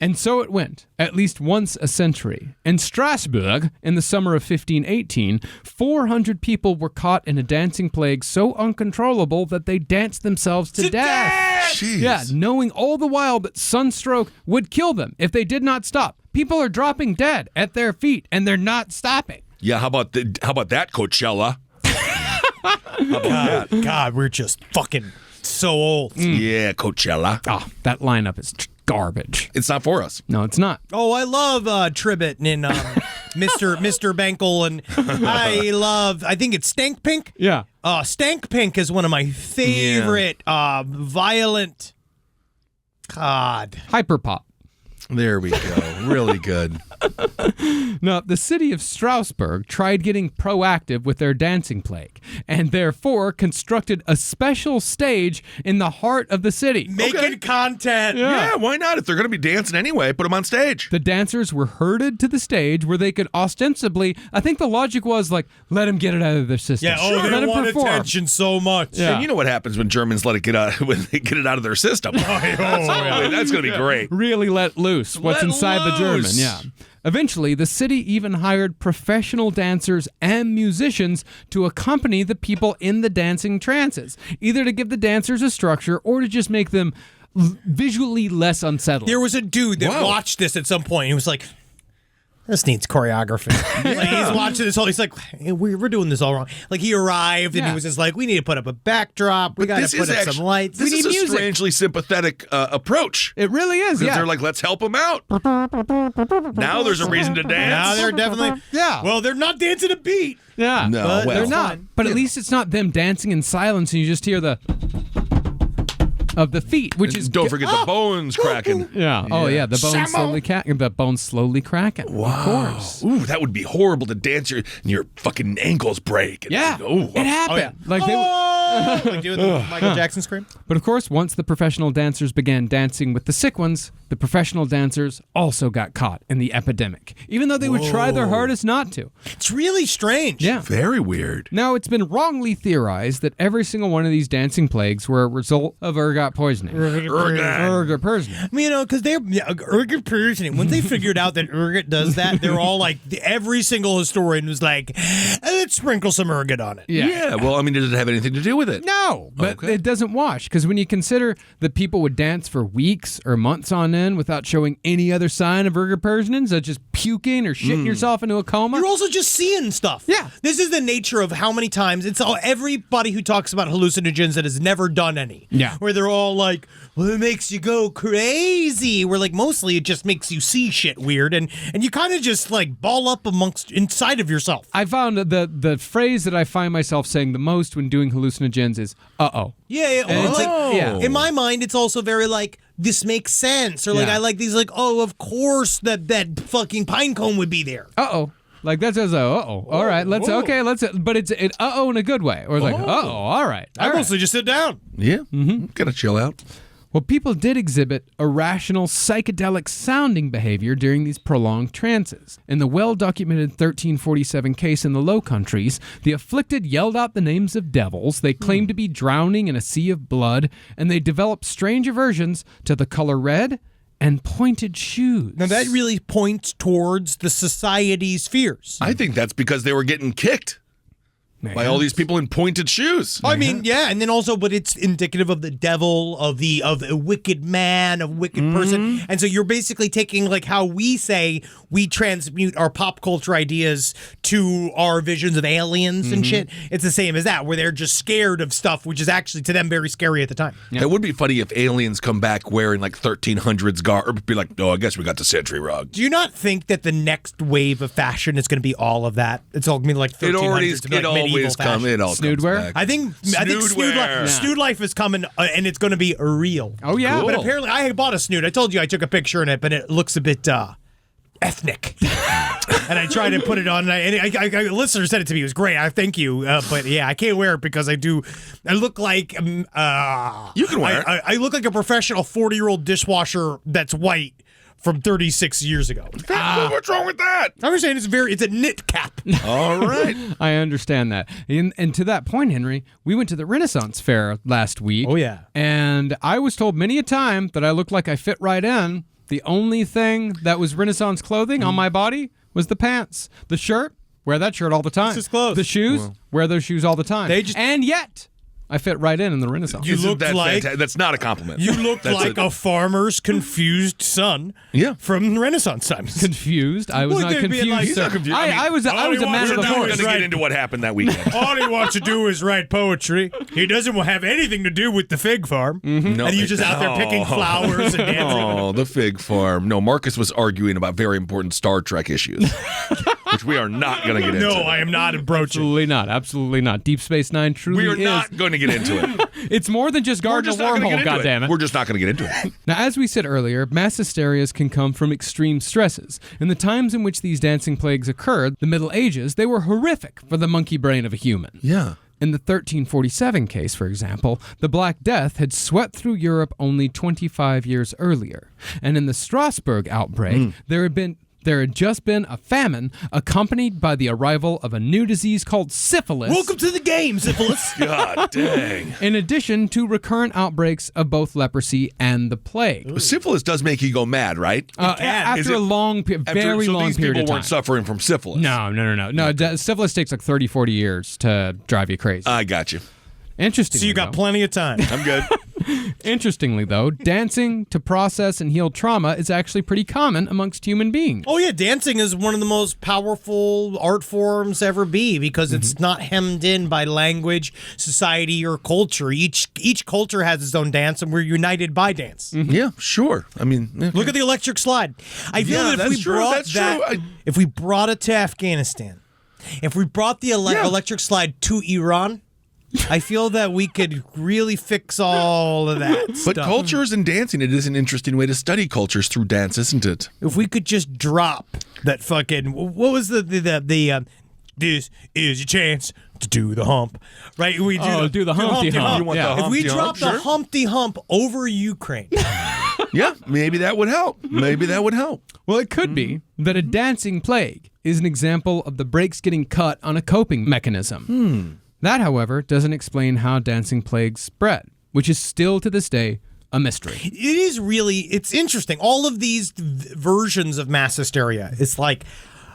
And so it went, at least once a century. In Strasbourg, in the summer of 1518, 400 people were caught in a dancing plague so uncontrollable that they danced themselves to death. Jeez. Yeah, knowing all the while that sunstroke would kill them if they did not stop. People are dropping dead at their feet, and they're not stopping. Yeah, how about that, Coachella? God, we're just fucking so old. Yeah, Coachella. Oh, that lineup is garbage. It's not for us. No, it's not. Oh, I love Tribbett and Mr. Bankel, and I think it's Stank Pink. Yeah. Stank Pink is one of my favorite violent. God. Hyperpop. There we go. Really good. Now, the city of Strasbourg tried getting proactive with their dancing plague, and therefore constructed a special stage in the heart of the city. Making content. Yeah, why not? If they're going to be dancing anyway, put them on stage. The dancers were herded to the stage where they could ostensibly, I think the logic was like, let them get it out of their system. Yeah, let they them want perform. attention so much. Yeah. And you know what happens when Germans let it get out when they get it out of their system. That's going to be great. Really let loose what's Let inside the German. loose. Yeah. Eventually, the city even hired professional dancers and musicians to accompany the people in the dancing trances, either to give the dancers a structure or to just make them visually less unsettling. There was a dude that Wow. watched this at some point. He was like, This needs choreography. Like, he's watching this whole. He's like, hey, we're doing this all wrong. Like he arrived and he was just like, we need to put up a backdrop. We got to put up some lights. This We is need a music. strangely sympathetic approach. It really is. Because Yeah. they're like, let's help him out. Now there's a reason to Now dance. they're definitely. Yeah. Well, they're not dancing a beat. Yeah. No, But well, They're not. fine. But at least it's not them dancing in silence and you just hear the of the feet, which is Don't forget the bones cracking. yeah. Oh yeah, the bones slowly cracking. The bones slowly cracking. Wow. Of course. Ooh, that would be horrible to dance and your fucking ankles break. And Yeah. oh, It happened. Like they Like doing the Michael Jackson scream. But of course, once the professional dancers began dancing with the sick ones, the professional dancers also got caught in the epidemic, even though they would try their hardest not to. It's really strange. Yeah. very weird. Now, it's been wrongly theorized that every single one of these dancing plagues were a result of ergot poisoning. Ergot poisoning. You know, because they're ergot poisoning. Once they figured out that ergot does that, they're all like, every single historian was like, let's sprinkle some ergot on it. Yeah. Well, I mean, does it have anything to do with it? No, but Okay. it doesn't wash, because when you consider that people would dance for weeks or months on end without showing any other sign of ergot poisoning, such as puking or shitting yourself into a coma. You're also just seeing stuff. Yeah. This is the nature of how many times it's all everybody who talks about hallucinogens that has never done any. Yeah. Where they're all like, well, it makes you go crazy. Where like mostly it just makes you see shit weird and you kind of just like ball up inside of yourself. I found that the phrase that I find myself saying the most when doing hallucinogens is "uh-oh." Yeah. And it's like, yeah. In my mind, it's also very like, this makes sense. Or like, Yeah. I like these like, oh, of course that fucking pine cone would be there. Uh-oh. Like that says uh-oh. All right, let's but it's uh-oh in a good way. Or it's like, uh-oh, all right. I all right. mostly just sit down. Yeah. Gotta chill out. Well, people did exhibit irrational psychedelic sounding behavior during these prolonged trances. In the well-documented 1347 case in the Low Countries, the afflicted yelled out the names of devils, they claimed to be drowning in a sea of blood, and they developed strange aversions to the color red and pointed shoes. Now that really points towards the society's fears. I think that's because they were getting kicked by all these people in pointed shoes. I mean, yeah, and then also, but it's indicative of the devil, of a wicked man, a wicked person, and so you're basically taking like how we say we transmute our pop culture ideas to our visions of aliens and shit. It's the same as that, where they're just scared of stuff, which is actually to them very scary at the time. It would be funny if aliens come back wearing like 1300s garb, be like, oh, I guess we got the century rug. Do you not think that the next wave of fashion is going to be all of that? It's all going to be like 1300s to be like medieval fashion. It all Snood comes wear? back. I think Snood life is coming, and it's going to be real. Oh, yeah? But apparently, I bought a Snood. I told you I took a picture in it, but it looks a bit ethnic. And I tried to put it on, and a listener said it to me. It was great. I thank you, but yeah, I can't wear it because I look like You can wear it. I look like a professional 40-year-old dishwasher that's white from 36 years ago. What's wrong with that? I'm just saying it's a knit cap. All right. I understand that. And to that point, Henry, we went to the Renaissance Fair last week. Oh, yeah. And I was told many a time that I looked like I fit right in. The only thing that was Renaissance clothing on my body was the pants. The shirt, wear that shirt all the time. It's just clothes. The shoes, wear those shoes all the time. And yet, I fit right in the Renaissance. You looked That's like fantastic. That's not a compliment. you looked That's like a farmer's confused son. Yeah. From Renaissance times. Confused? I was Well, not they'd be confused. like- He's sir. not confused. I was a man of the We're not horse. going to get into what happened that weekend. All he wants to do is write poetry. He doesn't have anything to do with the fig farm. No, And you're just out there picking flowers and dancing. Oh, the fig farm. No, Marcus was arguing about very important Star Trek issues, which we are not going to get into. No, I am not approaching. Absolutely not. Absolutely not. Deep Space Nine truly We are is. not going to get into it. It's more than just We're guarding just a not going to wormhole, get into goddammit. it. We're just not going to get into it. Now, as we said earlier, mass hysterias can come from extreme stresses. In the times in which these dancing plagues occurred, the Middle Ages, they were horrific for the monkey brain of a human. Yeah. In the 1347 case, for example, the Black Death had swept through Europe only 25 years earlier. And in the Strasbourg outbreak, there had just been a famine accompanied by the arrival of a new disease called syphilis. Welcome to the game, syphilis. God dang. In addition to recurrent outbreaks of both leprosy and the plague. Syphilis does make you go mad, right? After a long, very so long these period people of time. weren't suffering from syphilis. No, syphilis takes like 30, 40 years to drive you crazy. I got you. Interesting. So you got though. plenty of time. I'm good. Interestingly, though, dancing to process and heal trauma is actually pretty common amongst human beings. Oh yeah, dancing is one of the most powerful art forms ever be because it's not hemmed in by language, society, or culture. Each culture has its own dance, and we're united by dance. Yeah, sure. I mean, Look at the electric slide. I feel that if that's we true, brought that's that, true. if we brought it to Afghanistan, if we brought the electric slide to Iran, I feel that we could really fix all of that But stuff. cultures and dancing, it is an interesting way to study cultures through dance, isn't it? If we could just drop that fucking, what was the this is your chance to do the hump, right? We Do the Humpty Hump. You want Yeah. the If we Humpty drop Hump? the Sure. Humpty Hump over Ukraine, Yeah, maybe that would help. Maybe that would help. Well, it could be that a dancing plague is an example of the brakes getting cut on a coping mechanism. That, however, doesn't explain how dancing plagues spread, which is still to this day a mystery. it is really, it's interesting. All of these versions of mass hysteria, it's like,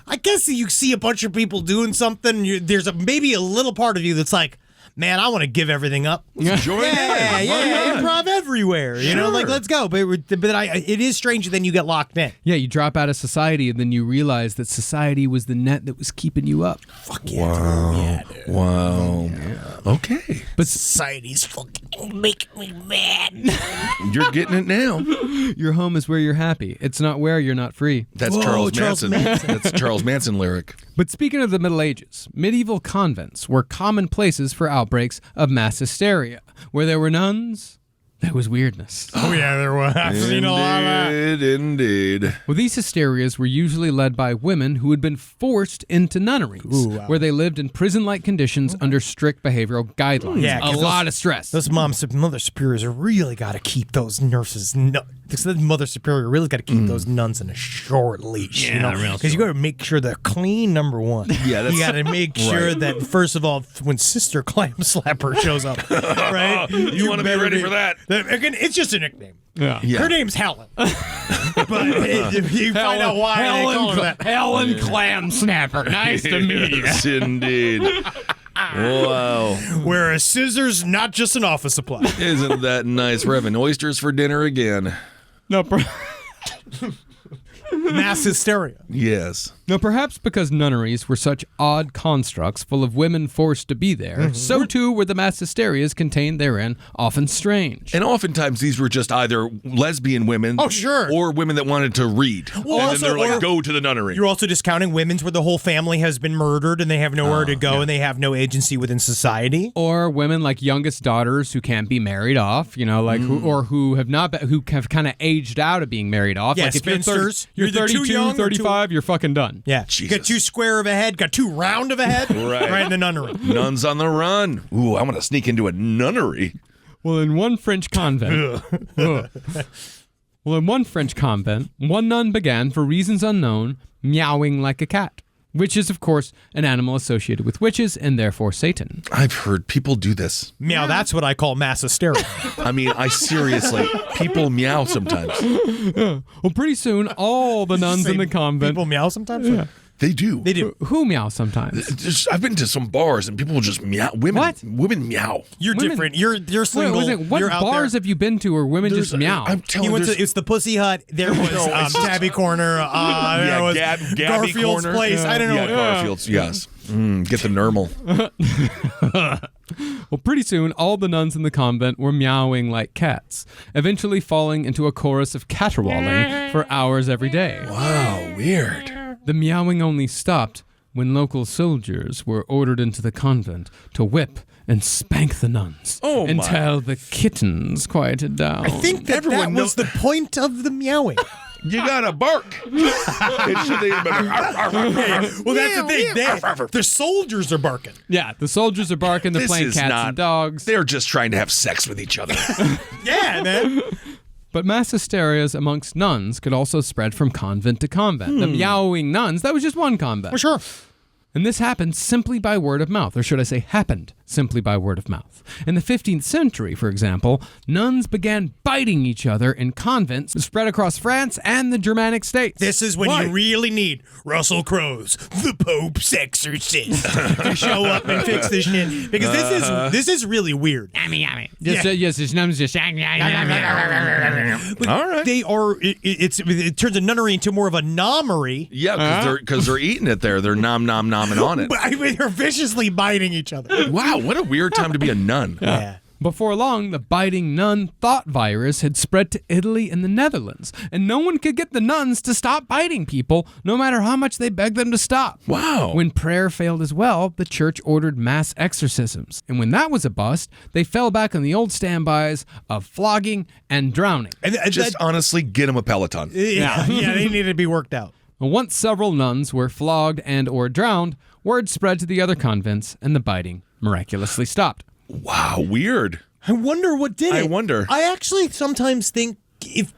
I guess you see a bunch of people doing something, there's maybe a little part of you that's like, man, I want to give everything up. Join in. Why not? Improv everywhere. You know, like, let's go. But it is strange then you get locked in. Yeah, you drop out of society and then you realize that society was the net that was keeping you up. Fuck yeah. Wow. Okay. But Society's fucking making me mad. You're getting it now. your home is where you're happy. It's not where you're not free. That's Whoa, Charles Manson. That's Charles Manson lyric. But speaking of the Middle Ages, medieval convents were common places for outbreaks of mass hysteria. Where there were nuns, there was weirdness. Oh, yeah, there was. I've seen a lot of that. Indeed. Well, these hysterias were usually led by women who had been forced into nunneries, where they lived in prison-like conditions under strict behavioral guidelines. Yeah, a 'cause lot of stress. Those mother superiors have really got to keep those nurses. The mother superior really got to keep those nuns in a short leash. Because you got to make sure they're clean. Number one. Yeah, that's you got to make sure that first of all, when Sister Clam Slapper shows up, right? You wanna be better ready for that. Again, it's just a nickname. Yeah. Her name's Helen. But if you find out why they call her that. Helen Clam Snapper. Nice to meet you. Yes, indeed. Wow. Where a scissor's not just an office supply. Isn't that nice? We're having oysters for dinner again. No, Mass hysteria. Yes. Now, perhaps because nunneries were such odd constructs full of women forced to be there, so too were the mass hysterias contained therein often strange. And oftentimes these were just either lesbian women, Oh, sure. or women that wanted to read. And then also- they're like, or- go to the nunnery. You're also discounting women's where the whole family has been murdered and they have nowhere to go and they have no agency within society. Or women like youngest daughters who can't be married off, like who have not been, who have kind of aged out of being married off. Yeah, like if spinsters. you're You're either too 32, young or 35, you're fucking done. Yeah. Jesus. Got too square of a head, got too round of a head. Right in the nunnery. Nuns on the run. Ooh, I want to sneak into a nunnery. Well, in one French convent, one nun began, for reasons unknown, meowing like a cat, which is, of course, an animal associated with witches and therefore Satan. I've heard people do this. Meow, that's what I call mass hysteria. I mean, seriously, people meow sometimes. Well, pretty soon, all the nuns in the convent. People meow sometimes? Yeah. They do. They do. Who meow sometimes? I've been to some bars and people just meow. Women, What? Women meow. You're Women- different. You're single. What You're out bars there. have you been to where women just meow? I'm He telling went you. to, it's the Pussy Hut. There was it's just- Tabby Corner. There was Gabby Garfield's Corner. Place. I don't know. Yeah, Garfield's. Yes. Get the normal. Well, pretty soon, all the nuns in the convent were meowing like cats, eventually falling into a chorus of caterwauling for hours every day. Wow, weird. The meowing only stopped when local soldiers were ordered into the convent to whip and spank the nuns Oh, my. until the kittens quieted down. I think that Everyone was the point of the meowing. You gotta bark. It should have been Well, that's the thing. The soldiers are barking. Yeah, the soldiers are barking, they're This playing is cats not- and dogs. They're just trying to have sex with each other. Yeah, man. But mass hysterias amongst nuns could also spread from convent to convent. The meowing nuns, that was just one convent. For sure. And this happened simply by word of mouth, or should I say happened simply by word of mouth. In the 15th century, for example, nuns began biting each other in convents spread across France and the Germanic states. This is when you really need Russell Crowe's The Pope's Exorcist to show up and fix this shit. Because this is really weird. Yes, his nuns just... All right. They are, it turns a nunnery into more of a nomery. Yeah, because they're eating it there. They're nomming on it. But I mean, they're viciously biting each other. Wow, what a weird time to be a nun. Yeah. Before long, the biting nun thought virus had spread to Italy and the Netherlands, and no one could get the nuns to stop biting people, no matter how much they begged them to stop. Wow. When prayer failed as well, the church ordered mass exorcisms, and when that was a bust, they fell back on the old standbys of flogging and drowning. And Just honestly, get him a Peloton. yeah, they needed to be worked out. Once several nuns were flogged and or drowned, word spread to the other convents, and the biting miraculously stopped. Wow, weird. I wonder what did it. I wonder. I actually sometimes think if,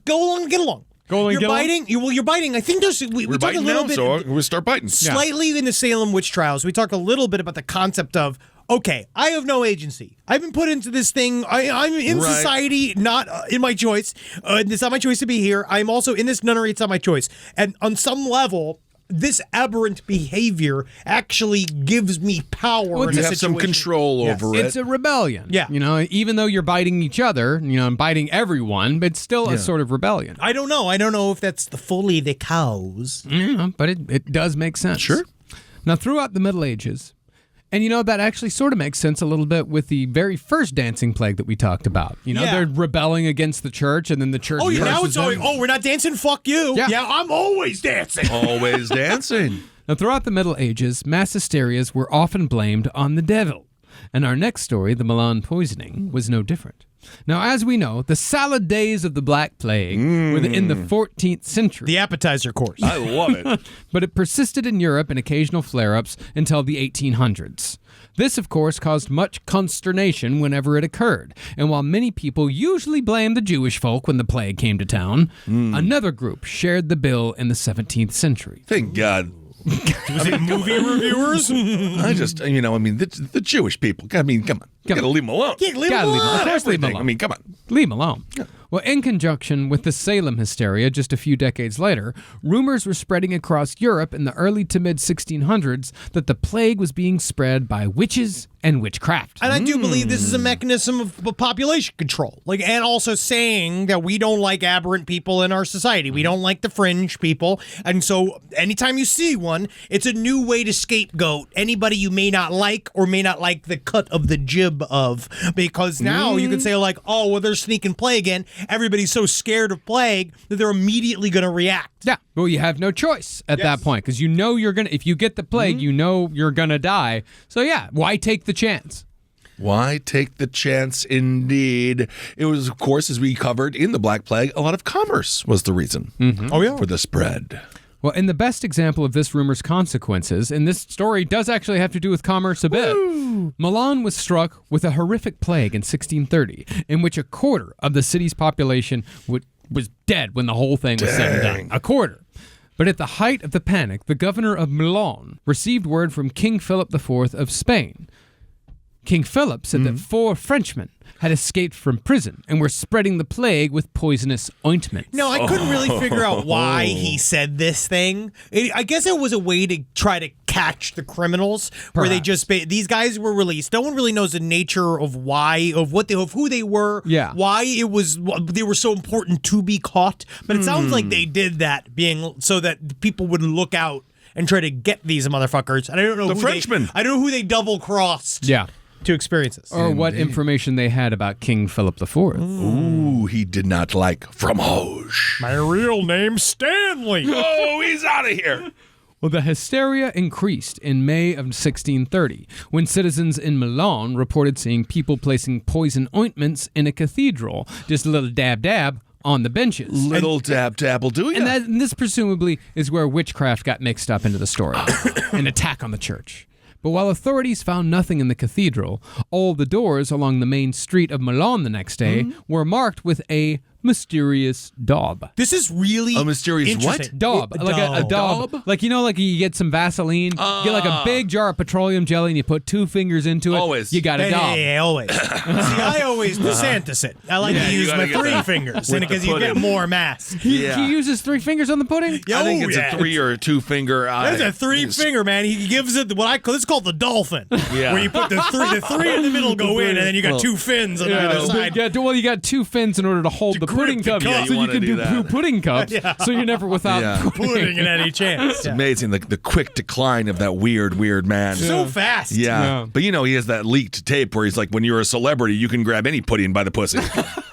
go along, get along. Go along, you're get along? biting. You're biting. I think there's. We We're talked a biting little now, bit. so we'll start biting. Slightly in the Salem witch trials, we talked a little bit about the concept of, okay, I have no agency. I've been put into this thing. I'm in Right. society, not in my choice. It's not my choice to be here. I'm also in this nunnery. It's not my choice. And on some level, this aberrant behavior actually gives me power in You a have some situation. control over it. It's a rebellion. Yeah. Even though you're biting each other, and biting everyone, but it's still a sort of rebellion. I don't know. I don't know if that's fully the cause. Yeah, but it does make sense. Sure. Now, throughout the Middle Ages, and that actually sort of makes sense a little bit with the very first dancing plague that we talked about. Yeah. They're rebelling against the church, and then the church. Oh, yeah, now curses it's them. always, we're not dancing, fuck you. Yeah. I'm always dancing. Always dancing. Now, throughout the Middle Ages, mass hysterias were often blamed on the devil. And our next story, the Milan poisoning, was no different. Now, as we know, the salad days of the Black Plague were in the 14th century. The appetizer course. I love it. But it persisted in Europe in occasional flare-ups until the 1800s. This, of course, caused much consternation whenever it occurred. And while many people usually blamed the Jewish folk when the plague came to town, another group shared the bill in the 17th century. Thank God. Was it movie reviewers? The Jewish people. I mean, come on. You gotta leave them alone. Yeah, leave Gotta them leave 'em alone. alone. Of course, leave 'em Everything. alone. I mean, come on. Leave him alone. Well, in conjunction with the Salem hysteria just a few decades later, rumors were spreading across Europe in the early to mid 1600s that the plague was being spread by witches and witchcraft. And I do believe this is a mechanism of population control. And also saying that we don't like aberrant people in our society. We don't like the fringe people. And so anytime you see one, it's a new way to scapegoat anybody you may not like or may not like the cut of the jib of. Because now you can say they're sneaking plague in. Everybody's so scared of plague that they're immediately going to react. Yeah. Well, you have no choice at that point because if you get the plague, you're going to die. So, yeah, why take the chance? Why take the chance indeed? It was, of course, as we covered in the Black Plague, a lot of commerce was the reason for the spread. Well, and the best example of this rumor's consequences, and this story does actually have to do with commerce a bit. Milan was struck with a horrific plague in 1630, in which a quarter of the city's population was dead when the whole thing was said and done. A quarter. But at the height of the panic, the governor of Milan received word from King Philip IV of Spain. King Philip said that 4 Frenchmen had escaped from prison and were spreading the plague with poisonous ointments. No, I couldn't really figure out why he said this thing. I guess it was a way to try to catch the criminals, where they just these guys were released. No one really knows the nature of who they were, why they were so important to be caught. But it sounds like they did that so that people would look out and try to get these motherfuckers. And I don't know Frenchmen. I don't know who they double crossed. Yeah. To experience this. Or what information they had about King Philip IV. Ooh, he did not like fromage. My real name's Stanley. Oh, he's out of here. Well, the hysteria increased in May of 1630 when citizens in Milan reported seeing people placing poison ointments in a cathedral, just a little dab on the benches. Little dab will do ya. And this presumably is where witchcraft got mixed up into the story. An attack on the church. But while authorities found nothing in the cathedral, all the doors along the main street of Milan the next day were marked with a mysterious daub. This is really A mysterious what? interesting. Daub, like a daub. Daub? Like, like you get some Vaseline, you get like a big jar of petroleum jelly, and you put 2 fingers into it. Always. You got a daub. Yeah, always. See, I always DeSantis it. I like to you use gotta my get 3 that fingers with because the you get pudding. more mass. Yeah. He uses 3 fingers on the pudding? I think it's yeah. a 3 or a 2 finger. That's a 3-finger, man. He gives it what I call, this is called the dolphin. Yeah. Where you put the three in the middle go in, and then you got 2 fins on either side. You got 2 fins in order to hold the grip pudding the cup, cup. Yeah, so you you wanna can do do that. 2 pudding cups, so you're never without Yeah. pudding. Pudding in any chance. Yeah. Amazing, the quick decline of that weird man. So fast. Yeah. Yeah. But he has that leaked tape where he's like, when you're a celebrity, you can grab any pudding by the pussy.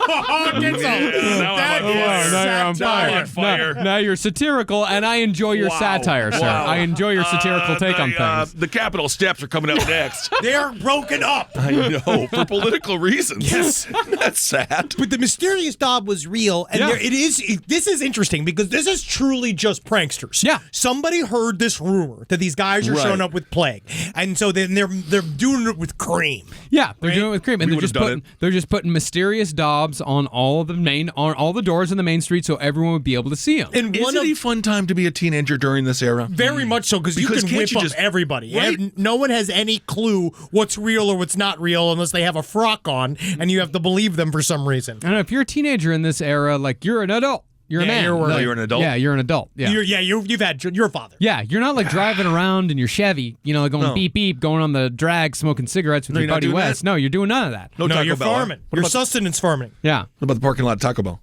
Oh, get some. now That I'm on fire. is Now you're on satire. fire. Now you're satirical, and I enjoy your satire, sir. Wow. I enjoy your satirical take on things. The Capitol steps are coming up next. They're broken up. I know, for political reasons. Yes. That's sad. But the mysterious daub was real, and Yeah. this is interesting because this is truly just pranksters. Yeah. Somebody heard this rumor that these guys are Right. showing up with plague, and so then they're doing it with cream. Yeah, they're doing it with cream, and We they're just would've done putting they're just putting mysterious daubs on all the doors in the main street, so everyone would be able to see them. And Is it a fun time to be a teenager during this era? very much so because you Because can can't whip you up just- everybody. Right? No one has any clue what's real or what's not real unless they have a frock on, and you have to believe them for some reason. I don't know if you're a teenager in this era, like you're an adult. You're a Yeah, man. you're worried. No, you're an adult? Yeah, you're an adult. Yeah. You've had your father. Yeah, you're not like driving around in your Chevy, like going No. beep beep, going on the drag, smoking cigarettes with No, your you're not buddy doing Wes. that? No, you're doing none of that. No, No, Taco you're Bell, huh? farming. What You're about, sustenance farming. Yeah. what about the parking lot at Taco Bell?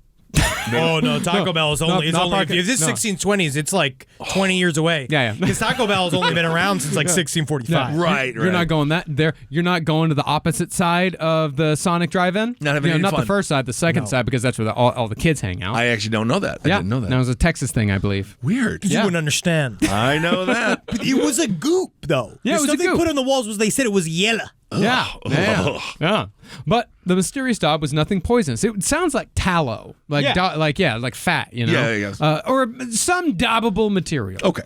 Oh no, Taco Bell is only. It's not only parking- if this no. 1620s, it's like 20 years away. Yeah. Because Taco Bell has only been around since like 1645. Right, You're not going there. You're not going to the opposite side of the Sonic Drive-In. Not having any not fun. the first side, the second side, because that's where all the kids hang out. I actually don't know that. I yeah, didn't know that. That was a Texas thing, I believe. Weird. You Yeah. wouldn't understand. I know that. It was a goop, though. Yeah, it the was stuff a they goop. put on the walls was they said it was yellow. Yeah. But the mysterious daub was nothing poisonous. It sounds like tallow, like like fat, Yeah. or some daubable material. Okay.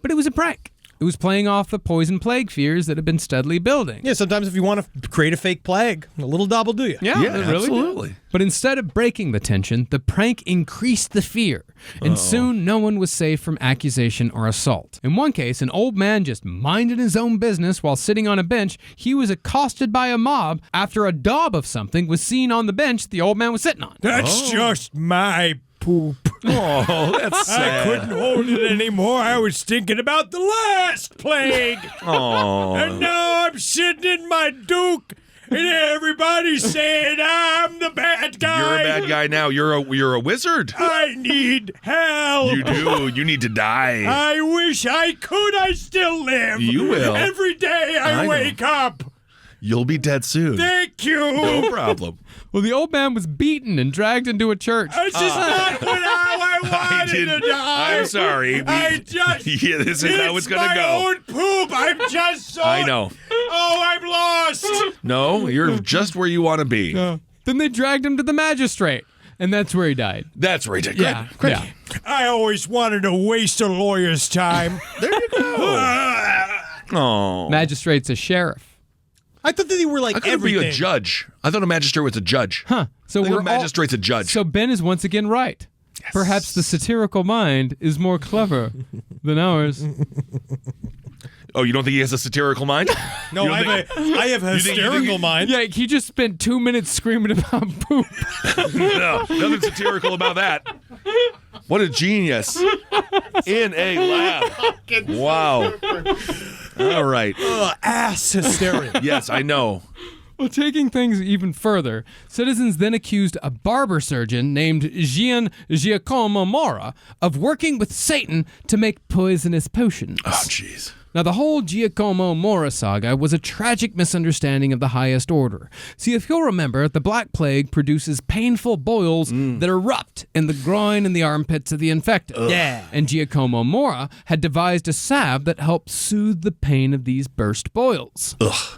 But it was a prank. It was playing off the poison plague fears that had been steadily building. Yeah, sometimes if you want to create a fake plague, a little dab will do you. Yeah, Yeah, it really did. absolutely. But instead of breaking the tension, the prank increased the fear, and soon no one was safe from accusation or assault. In one case, an old man just minded his own business while sitting on a bench. He was accosted by a mob after a daub of something was seen on the bench the old man was sitting on. That's just my poop. Oh, that's I sad. couldn't hold it anymore. I was thinking about the last plague. Oh. And now I'm sitting in my Duke, and everybody's saying I'm the bad guy. You're a bad guy now. You're a wizard. I need help. You do. You need to die. I wish I could. I still live. You will. Every day I know. wake up. You'll be dead soon. Thank you. No problem. Well, the old man was beaten and dragged into a church. It's just not how I wanted to didn't- die. I'm sorry. I just. Yeah, this is how it's gonna my go. own poop. I'm just so. I know. Oh, I'm lost. No, you're just where you want to be. Then they dragged him to the magistrate, and that's where he died. That's right. Great. Yeah. Great. Yeah. I always wanted to waste a lawyer's time. There you go. Oh. Magistrate's a sheriff. I thought that they were like I could everything. be a judge. I thought a magistrate was a judge. Huh. So I think we're a magistrate's a judge. So Ben is once again right. Perhaps the satirical mind is more clever than ours. Oh, you don't think he has a satirical mind? No, You don't I have a think- hysterical mind. Yeah, he just spent 2 minutes screaming about poop. No, nothing satirical about that. What a genius. In a lab. Wow. All right. Ass hysteria. Yes, I know. Well, taking things even further, citizens then accused a barber surgeon named Giacomo Mora of working with Satan to make poisonous potions. Oh, jeez. Now, the whole Giacomo Mora saga was a tragic misunderstanding of the highest order. See, if you'll remember, the Black Plague produces painful boils that erupt in the groin and the armpits of the infected. Yeah. And Giacomo Mora had devised a salve that helped soothe the pain of these burst boils.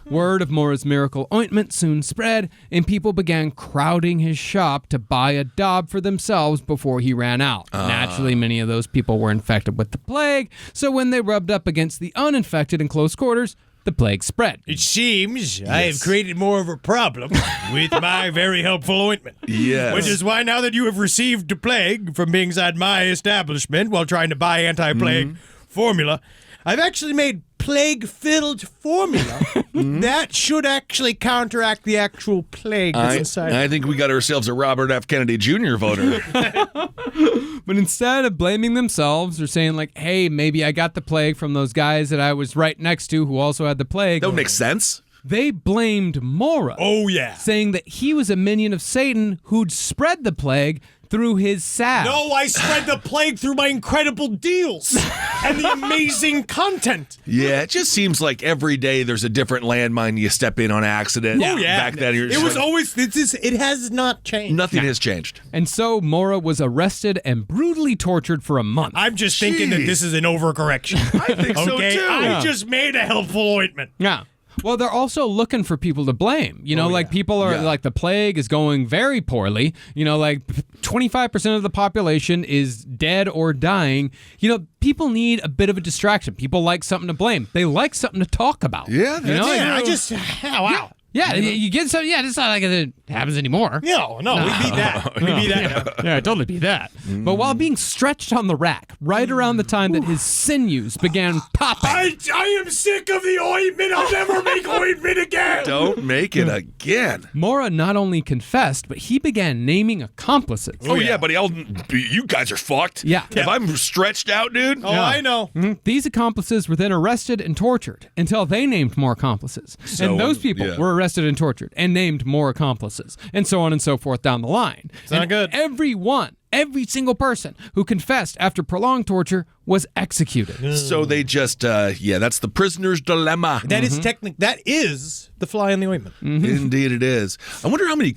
Word of Mora's miracle ointment soon spread, and people began crowding his shop to buy a daub for themselves before he ran out. Naturally, many of those people were infected with the plague, so when they rubbed up against the uninfected in close quarters, the plague spread. It seems I have created more of a problem with my very helpful ointment. Yes. Which is why now that you have received the plague from being inside my establishment while trying to buy anti-plague formula, I've actually made plague-filled formula that should actually counteract the actual plague that's inside. I think we got ourselves a Robert F. Kennedy Jr. voter. But instead of blaming themselves or saying like, hey, maybe I got the plague from those guys that I was right next to who also had the plague. That would make sense. They blamed Mora. Oh, yeah. Saying that he was a minion of Satan who'd spread the plague through his salve. No, I spread the plague through my incredible deals and the amazing content. Yeah, it just seems like every day there's a different landmine you step in on accident. Oh, yeah. Back then, It was always, it has not changed. nothing has changed. And so Mora was arrested and brutally tortured for a month. I'm just thinking that this is an overcorrection. I think so, Okay, too. I just made a helpful ointment. Yeah. Well, they're also looking for people to blame. You know, like people are like the plague is going very poorly. You know, like 25% of the population is dead or dying. You know, people need a bit of a distraction. People like something to blame. They like something to talk about. Yeah, you know, Yeah, I just, wow. Yeah, you get some. Yeah, it's not like it happens anymore. No, we beat that. We beat that. Yeah, I totally beat that. But while being stretched on the rack, right around the time that his sinews began popping. I am sick of the ointment. I'll never make ointment again. Don't make it again. Mora not only confessed, but he began naming accomplices. Oh, yeah, but you guys are fucked. Yeah. If I'm stretched out, dude. Oh, I know. These accomplices were then arrested and tortured until they named more accomplices. And those people were arrested and tortured and named more accomplices, and so on and so forth down the line. It's not good. Every single person who confessed after prolonged torture was executed. So they just, that's the prisoner's dilemma. That is that is the fly in the ointment. Indeed it is. I wonder how many,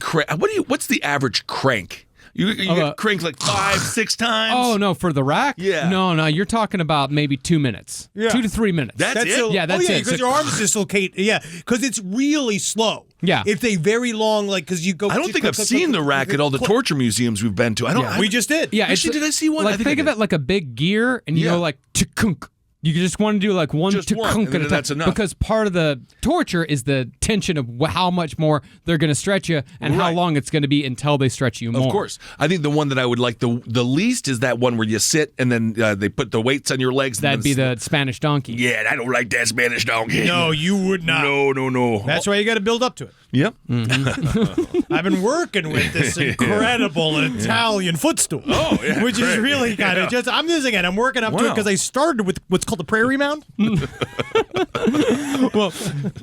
what's the average crank? You get cranked like 5-6 times? Oh, no, for the rack? Yeah. No, you're talking about maybe 2 minutes. Yeah. 2 to 3 minutes. That's it? That's it. Because your arms dislocate. Yeah, because it's really slow. Yeah. It's a very long, because you go. I don't think I've seen the rack at all the torture museums we've been to. I don't. We just did. Yeah, Actually, did I see one? Like, think of it like a big gear, and you go like, tuk-kunk. You just want to do like one Just one, tuk-kunk and at a then time. that's enough. Because part of the torture is the tension of how much more they're going to stretch you and how long it's going to be until they stretch you more. Of course. I think the one that I would like the least is that one where you sit and then they put the weights on your legs. That'd be the Spanish donkey. Yeah, I don't like that Spanish donkey. No, you would not. No. That's why you got to build up to it. Yep. I've been working with this incredible Italian footstool. Oh, yeah, which is great. really kind of just. I'm using it. I'm working up to it because I started with what's called the prairie mound. Well,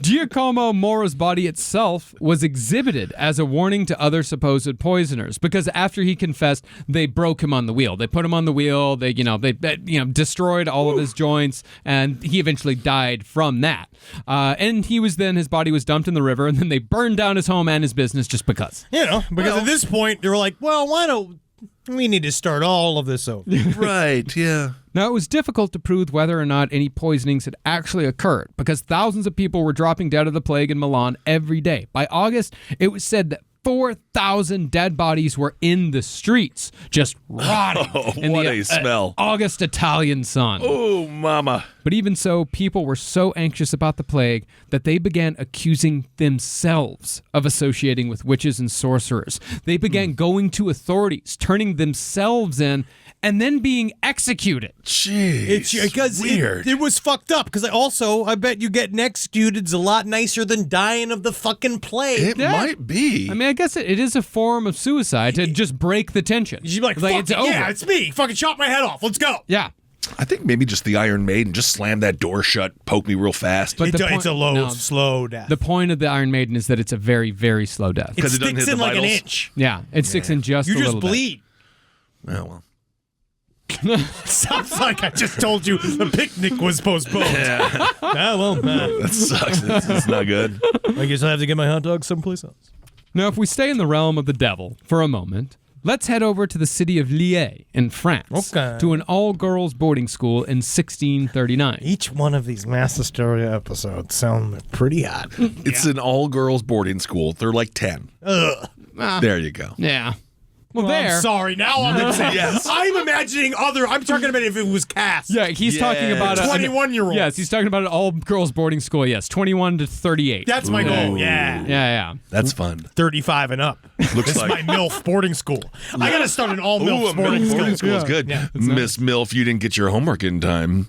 Giacomo Mora's body itself was exhibited as a warning to other supposed poisoners because after he confessed, they broke him on the wheel. They put him on the wheel. They destroyed all of his joints, and he eventually died from that. And his body was dumped in the river, and then they burned down his home and his business just because. Because at this point they were like, well, why don't we need to start all of this over? Right, yeah. Now, it was difficult to prove whether or not any poisonings had actually occurred because thousands of people were dropping dead of the plague in Milan every day. By August, it was said that 4,000 dead bodies were in the streets, just rotting in what the a smell. August Italian sun. Oh, mama. But even so, people were so anxious about the plague that they began accusing themselves of associating with witches and sorcerers. They began going to authorities, turning themselves in, and then being executed. Jeez. It's because weird. It was fucked up. Because I bet you getting executed's a lot nicer than dying of the fucking plague. It might be. I mean, I guess it is a form of suicide to just break the tension. You'd be like, fuck it's it, over. yeah, it's me. Fucking chop my head off. Let's go. Yeah. I think maybe just the Iron Maiden just slam that door shut, poke me real fast. But It's a slow death. The point of the Iron Maiden is that it's a very, very slow death. It 'Cause it doesn't sticks hit in the like an vitals. inch. Yeah, it sticks in just You a just little bleed. Oh, well. Sounds like I just told you the picnic was postponed. That sucks. That's not good. I guess I have to get my hot dog someplace else. Now, if we stay in the realm of the devil for a moment, let's head over to the city of Liège in France Okay. to an all-girls boarding school in 1639. Each one of these Mass Hysteria episodes sound pretty hot. It's an all-girls boarding school. They're like 10. Ugh. There you go. Yeah. Well, there. I'm sorry. Now I'm insane. Yes. I'm imagining I'm talking about if it was cast. Yeah, he's talking about 21-year-old. Yes, he's talking about an all-girls boarding school. Yes, 21 to 38. That's my goal. Yeah. Yeah. That's fun. 35 and up. Looks This like is my MILF boarding school. I got to start an all Ooh, MILF a boarding MILF school. boarding school is good. Yeah. Miss MILF, you didn't get your homework in time.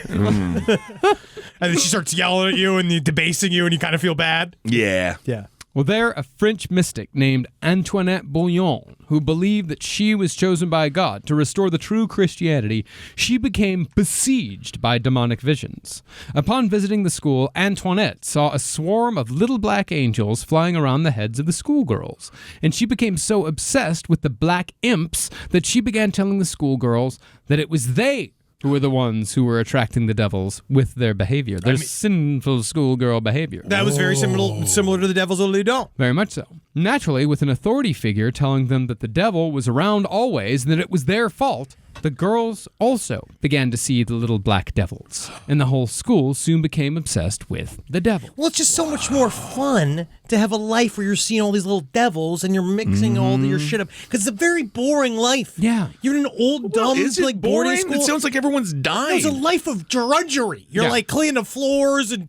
And then she starts yelling at you and debasing you, and you kind of feel bad. Yeah. Yeah. Well, there, a French mystic named Antoinette Bouillon, who believed that she was chosen by God to restore the true Christianity, she became besieged by demonic visions. Upon visiting the school, Antoinette saw a swarm of little black angels flying around the heads of the schoolgirls, and she became so obsessed with the black imps that she began telling the schoolgirls that it was they who were the ones who were attracting the devils with their behavior, their sinful schoolgirl behavior. That was very similar to the Devil's Little Don't. Very much so. Naturally, with an authority figure telling them that the devil was around always and that it was their fault, the girls also began to see the little black devils, and the whole school soon became obsessed with the devil. Well, it's just so much more fun to have a life where you're seeing all these little devils and you're mixing all your shit up. Because it's a very boring life. Yeah. You're in an old, dumb, Is it like boarding boring? school. It sounds like everyone's dying. It's a life of drudgery. You're Yeah. like cleaning the floors and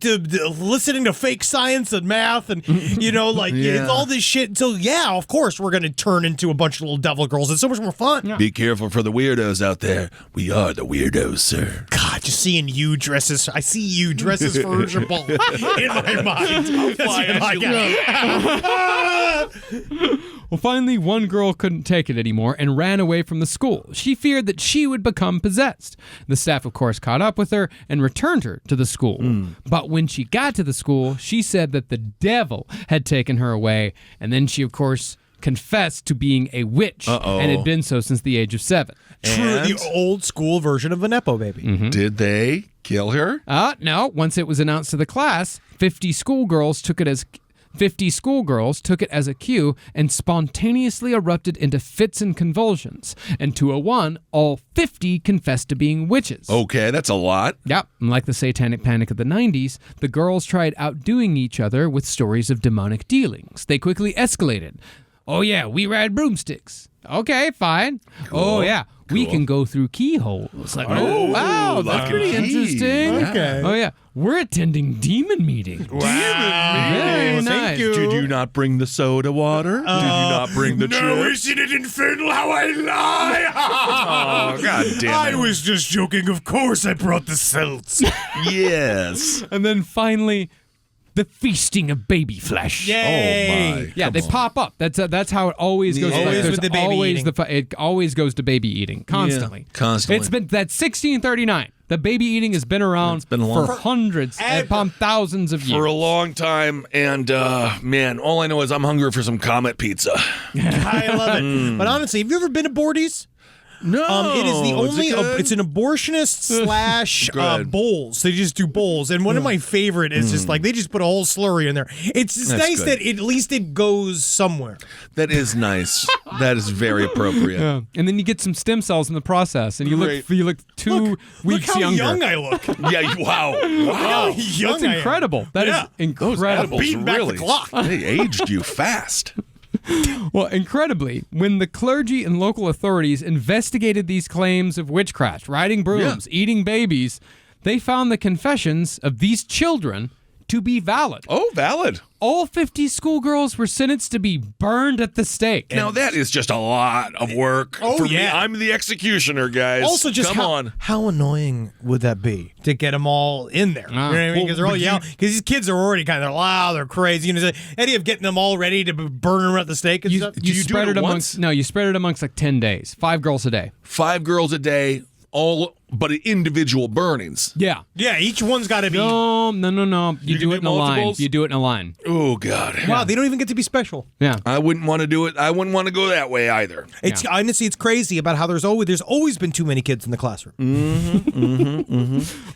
listening to fake science and math and, it's all this shit. So, yeah, of course, we're going to turn into a bunch of little devil girls. It's so much more fun. Be careful for the weirdos out there. We are the weirdos, sir. God, just seeing you dresses. I see you dresses for Jabal in my mind. Well, finally, one girl couldn't take it anymore and ran away from the school. She feared that she would become possessed. The staff, of course, caught up with her and returned her to the school. But when she got to the school, she said that the devil had taken her away, and then she, of course, confessed to being a witch and had been so since the age of 7. True, the old school version of a Nepo baby. Did they kill her? No. Once it was announced to the class, 50 schoolgirls took it as a cue and spontaneously erupted into fits and convulsions. And 201, all 50 confessed to being witches. Okay, that's a lot. Yep. And like the satanic panic of the 90s, the girls tried outdoing each other with stories of demonic dealings. They quickly escalated. Oh, yeah, we ride broomsticks. Okay, fine. Cool. Oh, yeah, we can go through keyholes. Like, Oh, wow, that's like pretty a key. interesting. Okay. Oh, yeah, we're attending demon meetings. Wow. Very nice. Thank you. Did you not bring the soda water? Did you not bring the chips? Isn't it infernal how I lie? Oh, God damn it. I was just joking. Of course I brought the celts. Yes. And then finally, the feasting of baby flesh. Yay. Oh, my. Yeah, they pop up. That's how it always goes. Yeah. Like, Always there's with the baby always eating. it always goes to baby eating constantly. Yeah, constantly. It's been that's 1639. The baby eating has been around been long. for hundreds upon thousands of years. For a long time, and man, all I know is I'm hungry for some Comet pizza. I love it. But honestly, have you ever been to Bordy's? No, It is the only. good? It's an abortionist slash Good. bowls. They just do bowls, and one of my favorite is just like they just put a whole slurry in there. It's just That's nice good. that at least it goes somewhere. That is nice. That is very appropriate. Yeah. And then you get some stem cells in the process, and you Great. look 2 Look weeks how younger. young I look. Yeah. Wow. How young That's I am. incredible. That is Yeah. Those incredible. edibles Beating back the really clock. they aged you fast. Well, incredibly, when the clergy and local authorities investigated these claims of witchcraft, riding brooms, eating babies, they found the confessions of these children to be valid. Oh, valid. All 50 schoolgirls were sentenced to be burned at the stake. Now that is just a lot of work Oh, for me. yeah. I'm the executioner, guys. Also, just come on. how annoying would that be to get them all in there? You know what I mean? Because they're all yelling. Because these kids are already kind of loud, they're crazy. You know, the idea of getting them all ready to burn them at the stake and stuff. you do spread it it once? amongst you spread it amongst like 10 days. 5 girls a day. 5 girls a day, all but individual burnings. Yeah. Yeah, each one's got to be. No. You You do can it do in a line. multiples? You do it in a line. Oh God. Wow, they don't even get to be special. Yeah. I wouldn't want to do it. I wouldn't want to go that way either. It's honestly, it's crazy about how there's always been too many kids in the classroom.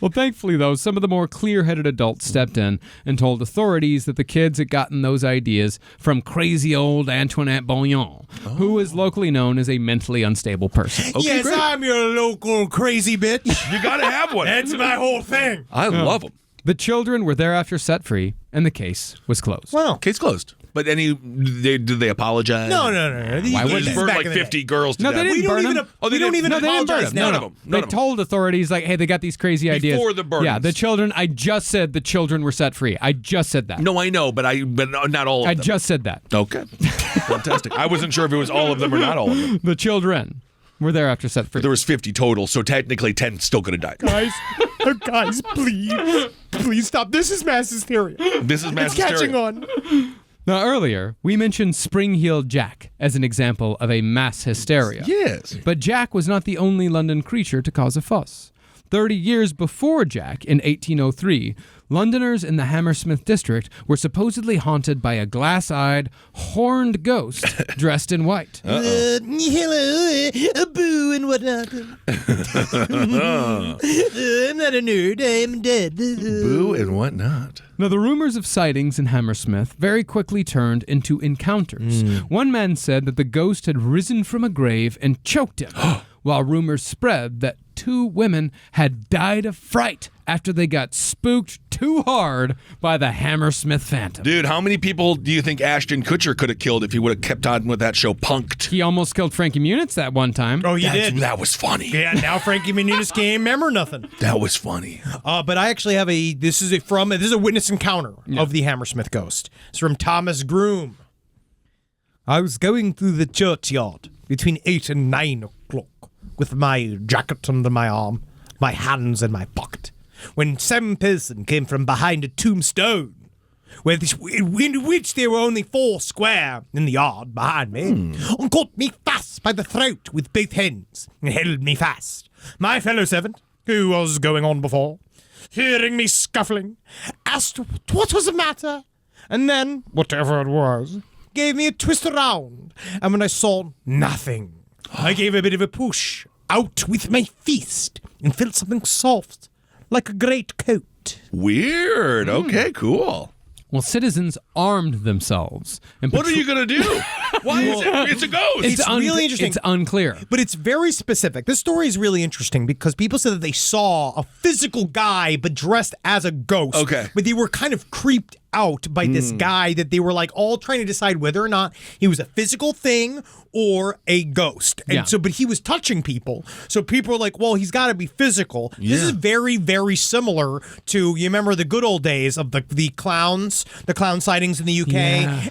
Well, thankfully, though, some of the more clear-headed adults stepped in and told authorities that the kids had gotten those ideas from crazy old Antoinette Bouillon, who is locally known as a mentally unstable person. Okay, yes, great. I'm your local crazy bitch. You got to have one. That's my whole thing. I love them. The children were thereafter set free, and the case was closed. Wow. Case closed. But did they apologize? No. Why They would just they? burned Back like in the day. 50 girls to No, death. they didn't We don't burn even. them. We don't even No, they didn't burn apologize them. now. None of them. They told authorities, like, hey, they got these crazy ideas. Before the burnings. Yeah, the children, I just said the children were set free. I just said that. No, I know, but not all of I them. just said that. Okay. Fantastic. I wasn't sure if it was all of them or not all of them. The children were thereafter set free. There was 50 total, so technically 10 still could have died. Guys, please stop. This is mass hysteria. This is mass It's catching hysteria. on. Now, earlier, we mentioned Spring-Heeled Jack as an example of a mass hysteria. Yes. But Jack was not the only London creature to cause a fuss. 30 years before Jack, in 1803, Londoners in the Hammersmith district were supposedly haunted by a glass-eyed, horned ghost dressed in white. Hello, boo and whatnot. I'm not a nerd. I'm dead. Boo and whatnot. Now, the rumors of sightings in Hammersmith very quickly turned into encounters. One man said that the ghost had risen from a grave and choked him, while rumors spread that 2 women had died of fright after they got spooked too hard by the Hammersmith Phantom. Dude, how many people do you think Ashton Kutcher could have killed if he would have kept on with that show Punked? He almost killed Frankie Muniz that one time. Oh, you did? That was funny. Yeah, now Frankie Muniz can't remember nothing. That was funny. But I actually have this is a witness encounter of the Hammersmith ghost. It's from Thomas Groom. I was going through the churchyard between 8 and 9 o'clock with my jacket under my arm, my hands in my pocket, when some person came from behind a tombstone, in which there were only 4 square in the yard behind me, and caught me fast by the throat with both hands, and held me fast. My fellow servant, who was going on before, hearing me scuffling, asked what was the matter, and then, whatever it was, gave me a twist around, and when I saw nothing, I gave a bit of a push out with my fist and felt something soft, like a great coat. Weird. Okay, cool. Well, citizens armed themselves. And What are you going to do? Why is it? It's a ghost. It's really interesting. It's unclear. But it's very specific. This story is really interesting because people said that they saw a physical guy but dressed as a ghost. Okay. But they were kind of creeped out by this guy that they were like all trying to decide whether or not he was a physical thing or a ghost. And Yeah. but he was touching people. So people were like, well, he's got to be physical. This is very, very similar to, you remember the good old days of the clown sightings in the UK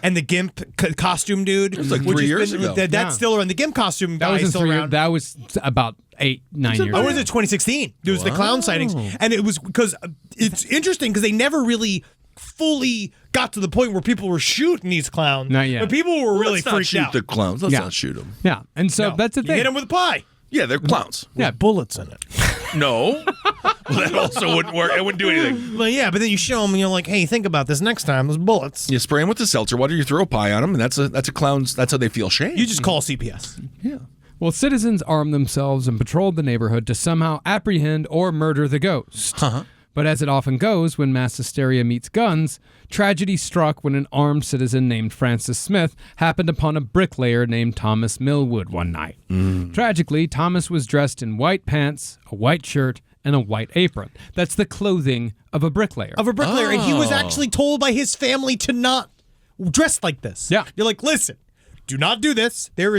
and the GIMP costume dude. It was like 3 years ago. That's still around. The GIMP costume That guy was is in still 3 around. years. That was about 8-9 years Oh, ago. was it 2016? There was the clown sightings. And it was because it's interesting because they never really fully got to the point where people were shooting these clowns. Not yet. But people were really Let's not freaked shoot out. the clowns. Let's Yeah. not shoot them. Yeah, and so No, that's the you thing. hit them with a pie. Yeah, they're clowns. Yeah, Bullets in it. No. Well, that also wouldn't work. It wouldn't do anything. Well, yeah, but then you show them and you're like, hey, think about this next time. There's bullets. You spray them with the seltzer water, you throw a pie on them, and that's a clown's. That's how they feel shame. You just call CPS. yeah. Well, citizens armed themselves and patrolled the neighborhood to somehow apprehend or murder the ghost. But as it often goes when mass hysteria meets guns, tragedy struck when an armed citizen named Francis Smith happened upon a bricklayer named Thomas Millwood one night. Tragically, Thomas was dressed in white pants, a white shirt, and a white apron. That's the clothing of a bricklayer. And he was actually told by his family to not dress like this. Yeah. You're like, listen, do not do this. They're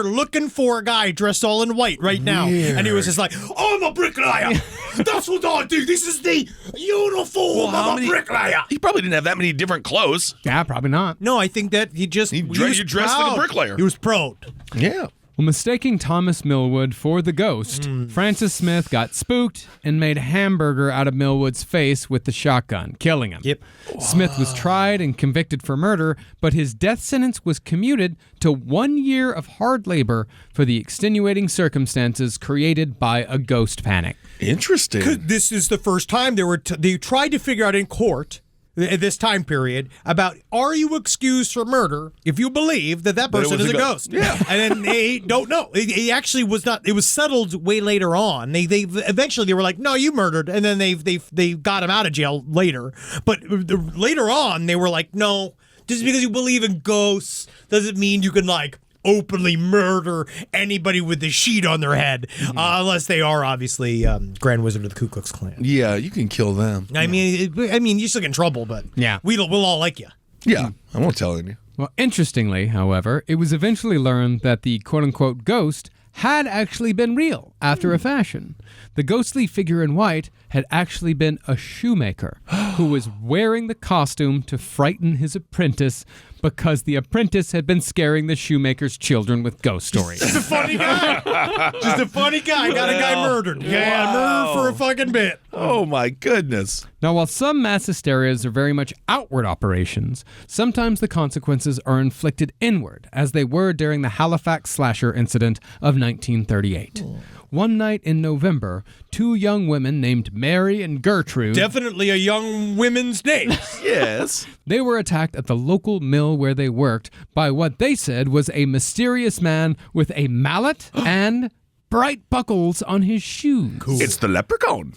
looking for a guy dressed all in white right now. And he was just like, I'm a bricklayer. That's what I do. This is the uniform of a bricklayer. He probably didn't have that many different clothes. Yeah, probably not. No, I think that he was you dressed like a proud. bricklayer. He was proud. Yeah. Well, mistaking Thomas Millwood for the ghost, Francis Smith got spooked and made a hamburger out of Millwood's face with the shotgun, killing him. Yep. Smith was tried and convicted for murder, but his death sentence was commuted to 1 year of hard labor for the extenuating circumstances created by a ghost panic. Interesting. This is the first time they tried to figure out in court at this time period about, are you excused for murder if you believe that person was is a a ghost. ghost? Yeah. And then they don't know. It actually was not. It was settled way later on. They eventually they were like, no, you murdered, and then they got him out of jail later. But later on, they were like, no, just because you believe in ghosts doesn't mean you can like openly murder anybody with the sheet on their head, unless they are obviously Grand Wizard of the Ku Klux Klan. Yeah, you can kill them. I mean, you still get in trouble, but Yeah. we'll all like you. Yeah, I won't tell you. Well, interestingly, however, it was eventually learned that the quote-unquote ghost had actually been real after a fashion. The ghostly figure in white had actually been a shoemaker who was wearing the costume to frighten his apprentice because the apprentice had been scaring the shoemaker's children with ghost stories. Just a funny guy. Just a funny guy. Got a guy murdered. Yeah, murdered for a fucking bit. Oh, my goodness. Now, while some mass hysterias are very much outward operations, sometimes the consequences are inflicted inward, as they were during the Halifax slasher incident of 1938. One night in November, two young women named Mary and Gertrude... Definitely a young women's name. Yes. They were attacked at the local mill where they worked by what they said was a mysterious man with a mallet and bright buckles on his shoes. Cool. It's the leprechaun.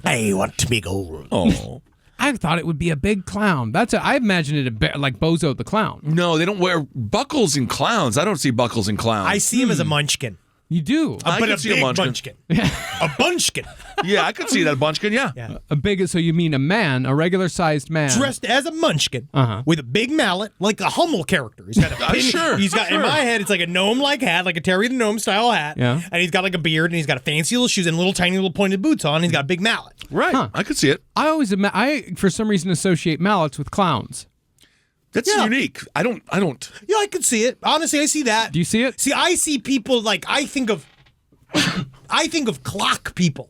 I want to be gold. Oh. I thought it would be a big clown. I imagine it like Bozo the Clown. No, they don't wear buckles in clowns. I don't see buckles in clowns. I see him as a munchkin. You do. I But could a see a big munchkin. bunchkin. A bunchkin. Yeah, I could see that bunchkin, yeah. A big, so you mean a man, a regular-sized man. Dressed as a munchkin with a big mallet, like a Hummel character. He's got a pin. Sure, He's got in my head, it's like a gnome-like hat, like a Terry the Gnome style hat. Yeah. And he's got like a beard, and he's got a fancy little shoes and little tiny little pointed boots on. And he's got a big mallet. Right. Huh. I could see it. I for some reason associate mallets with clowns. That's Yeah. unique. I don't. Yeah, I could see it. Honestly, I see that. Do you see it? See, I see people like I think of clock people,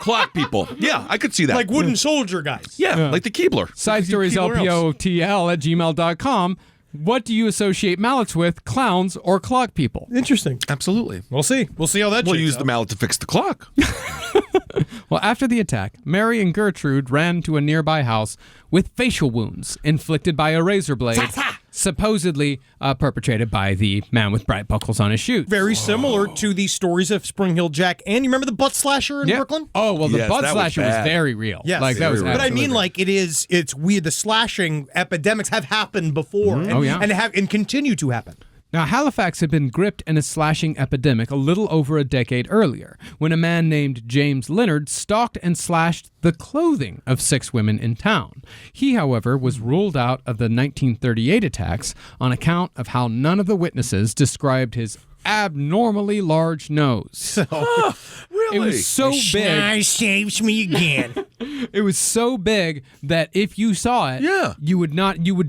Clock people. Yeah, I could see that. like wooden soldier guys. yeah, like the Keebler. Side stories LPOTL@gmail.com. What do you associate mallets with, clowns or clock people? Interesting. Absolutely. We'll see. We'll see how that We'll shakes use out. the mallet to fix the clock. Well, after the attack, Mary and Gertrude ran to a nearby house with facial wounds inflicted by a razor blade, supposedly perpetrated by the man with bright buckles on his shoes. Very similar to the stories of Spring Hill Jack. And you remember the butt slasher in Yeah. Brooklyn? Oh, well, the Yes, butt that was slasher was bad. very real. Yes. Like, that was Very real. But I absolutely mean, like, it's weird. The slashing epidemics have happened before, and, Oh, yeah. and continue to happen. Now, Halifax had been gripped in a slashing epidemic a little over a decade earlier, when a man named James Leonard stalked and slashed the clothing of 6 women in town. He, however, was ruled out of the 1938 attacks on account of how none of the witnesses described his abnormally large nose. Really? It was so big. Saves me again. It was so big that if you saw it, Yeah. you would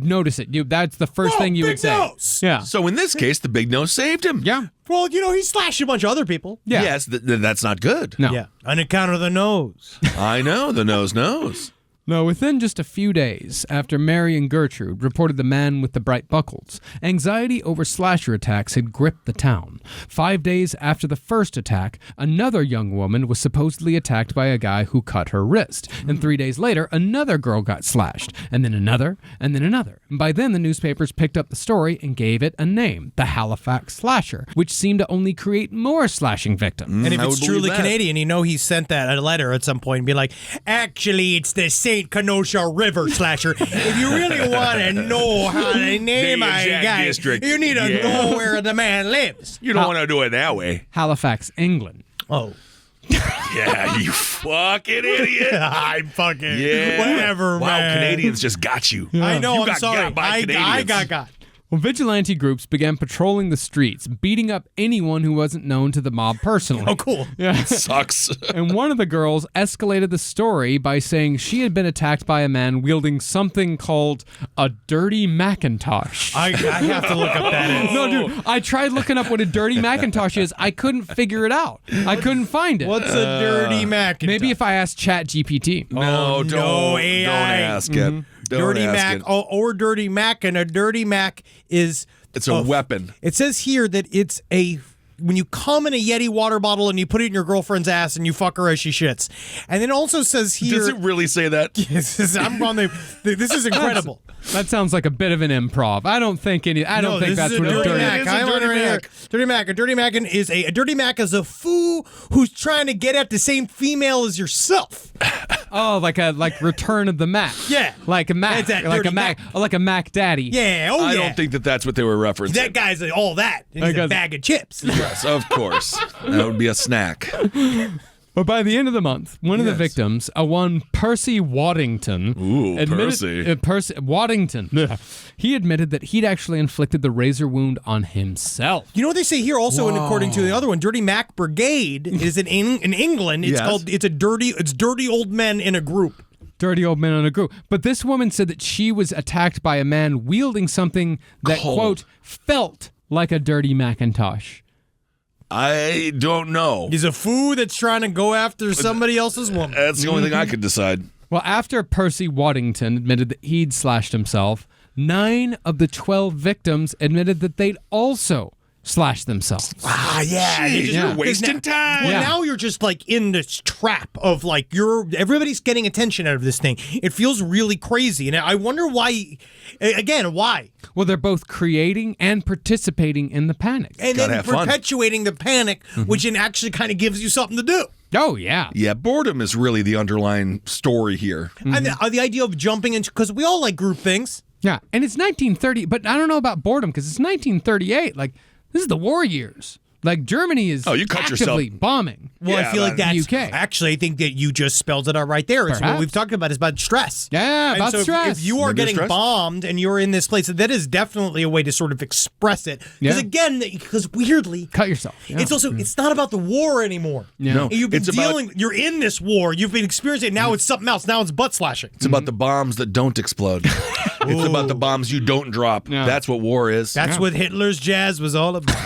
notice it. That's the first thing you big would say. nose. Yeah. So in this case, the big nose saved him. Yeah. Well, he slashed a bunch of other people. Yeah. Yes, that's not good. No. Yeah. On account of the nose. I know. The nose knows. No, within just a few days after Mary and Gertrude reported the man with the bright buckles, anxiety over slasher attacks had gripped the town. 5 days after the first attack, another young woman was supposedly attacked by a guy who cut her wrist. And 3 days later, another girl got slashed, and then another, and then another. And by then, the newspapers picked up the story and gave it a name, the Halifax Slasher, which seemed to only create more slashing victims. And if I it's would truly believe that. Canadian, he sent that a letter at some point and be like, actually, it's the St. Kenosha River Slasher. If you really want to know how the name The I exact got, district. you need to Yeah. know where the man lives. You don't want to do it that way. Halifax, England. Oh. Yeah, you fucking idiot. I'm fucking Yeah. whatever, Wow, man. Canadians just got you. I know, You I'm got sorry. got by I Canadians. got. Well, vigilante groups began patrolling the streets, beating up anyone who wasn't known to the mob personally. Oh, cool. Yeah. Sucks. And one of the girls escalated the story by saying she had been attacked by a man wielding something called a dirty Macintosh. I have to look up that. No, dude, I tried looking up what a dirty Macintosh is. I couldn't figure it out. I couldn't find it. What's a dirty Mac? Maybe if I asked Chat GPT. No, no, don't AI. ask it. Don't Dirty ask Mac it. or Dirty Mac, and a Dirty Mac is It's a weapon. It says here that it's when you come in a Yeti water bottle and you put it in your girlfriend's ass and you fuck her as she shits. And then it also says here Does it really say that? this is incredible. That sounds like a bit of an improv. I don't think No, that's this is what a a dirty dirty Mac. It is a I dirty learned right here. Mac. Dirty Mac. A dirty Mac is a fool who's trying to get at the same female as yourself. Oh, like Return of the Mac. Yeah. Like a Mac. It's that Like dirty a Mac. Like a Mac Daddy. Yeah. Oh I yeah. don't think that's what they were referencing. that guy's all that. And he's a guy's- bag of chips. Yes, of course. That would be a snack. But by the end of the month, one of the Yes. victims, a one Percy Waddington, Percy. Waddington, he admitted that he'd actually inflicted the razor wound on himself. You know what they say here also, and according to the other one, Dirty Mac Brigade is in England. It's Yes. it's dirty old men in a group. Dirty old men on a group. But this woman said that she was attacked by a man wielding something that, Cold. quote, felt like a dirty Macintosh. I don't know. He's a fool that's trying to go after somebody else's woman. That's the only thing I could decide. Well, after Percy Waddington admitted that he'd slashed himself, 9 of the 12 victims admitted that they'd also slashed themselves. Yeah. You're wasting time. Well, Yeah. now you're just like in this trap of like everybody's getting attention out of this thing. It feels really crazy, and I wonder why. Again, why? Well, they're both creating and participating in the panic. And Gotta then have fun. perpetuating the panic, which then actually kind of gives you something to do. Oh, yeah. Yeah, boredom is really the underlying story here. And the idea of jumping into, because we all like group things. Yeah, and it's 1930, but I don't know about boredom because it's 1938. Like, this is the war years. Like, Germany is Oh, you cut actively yourself. bombing. Well, Yeah, I feel like man. that's UK. actually, I think that you just spelled it out right there. It's what Perhaps. we've talked about is about stress. Yeah, And about so stress. If you are Maybe getting stress. bombed and you're in this place, that is definitely a way to sort of express it. Yeah. Because again, because weirdly, Cut yourself. Yeah. it's also it's not about the war anymore. Yeah. No. You've been It's about- dealing. You're in this war. You've been experiencing it. Now it's something else. Now it's butt slashing. It's about the bombs that don't explode. It's about the bombs you don't drop. Yeah. That's what war is. That's what Hitler's jazz was all about.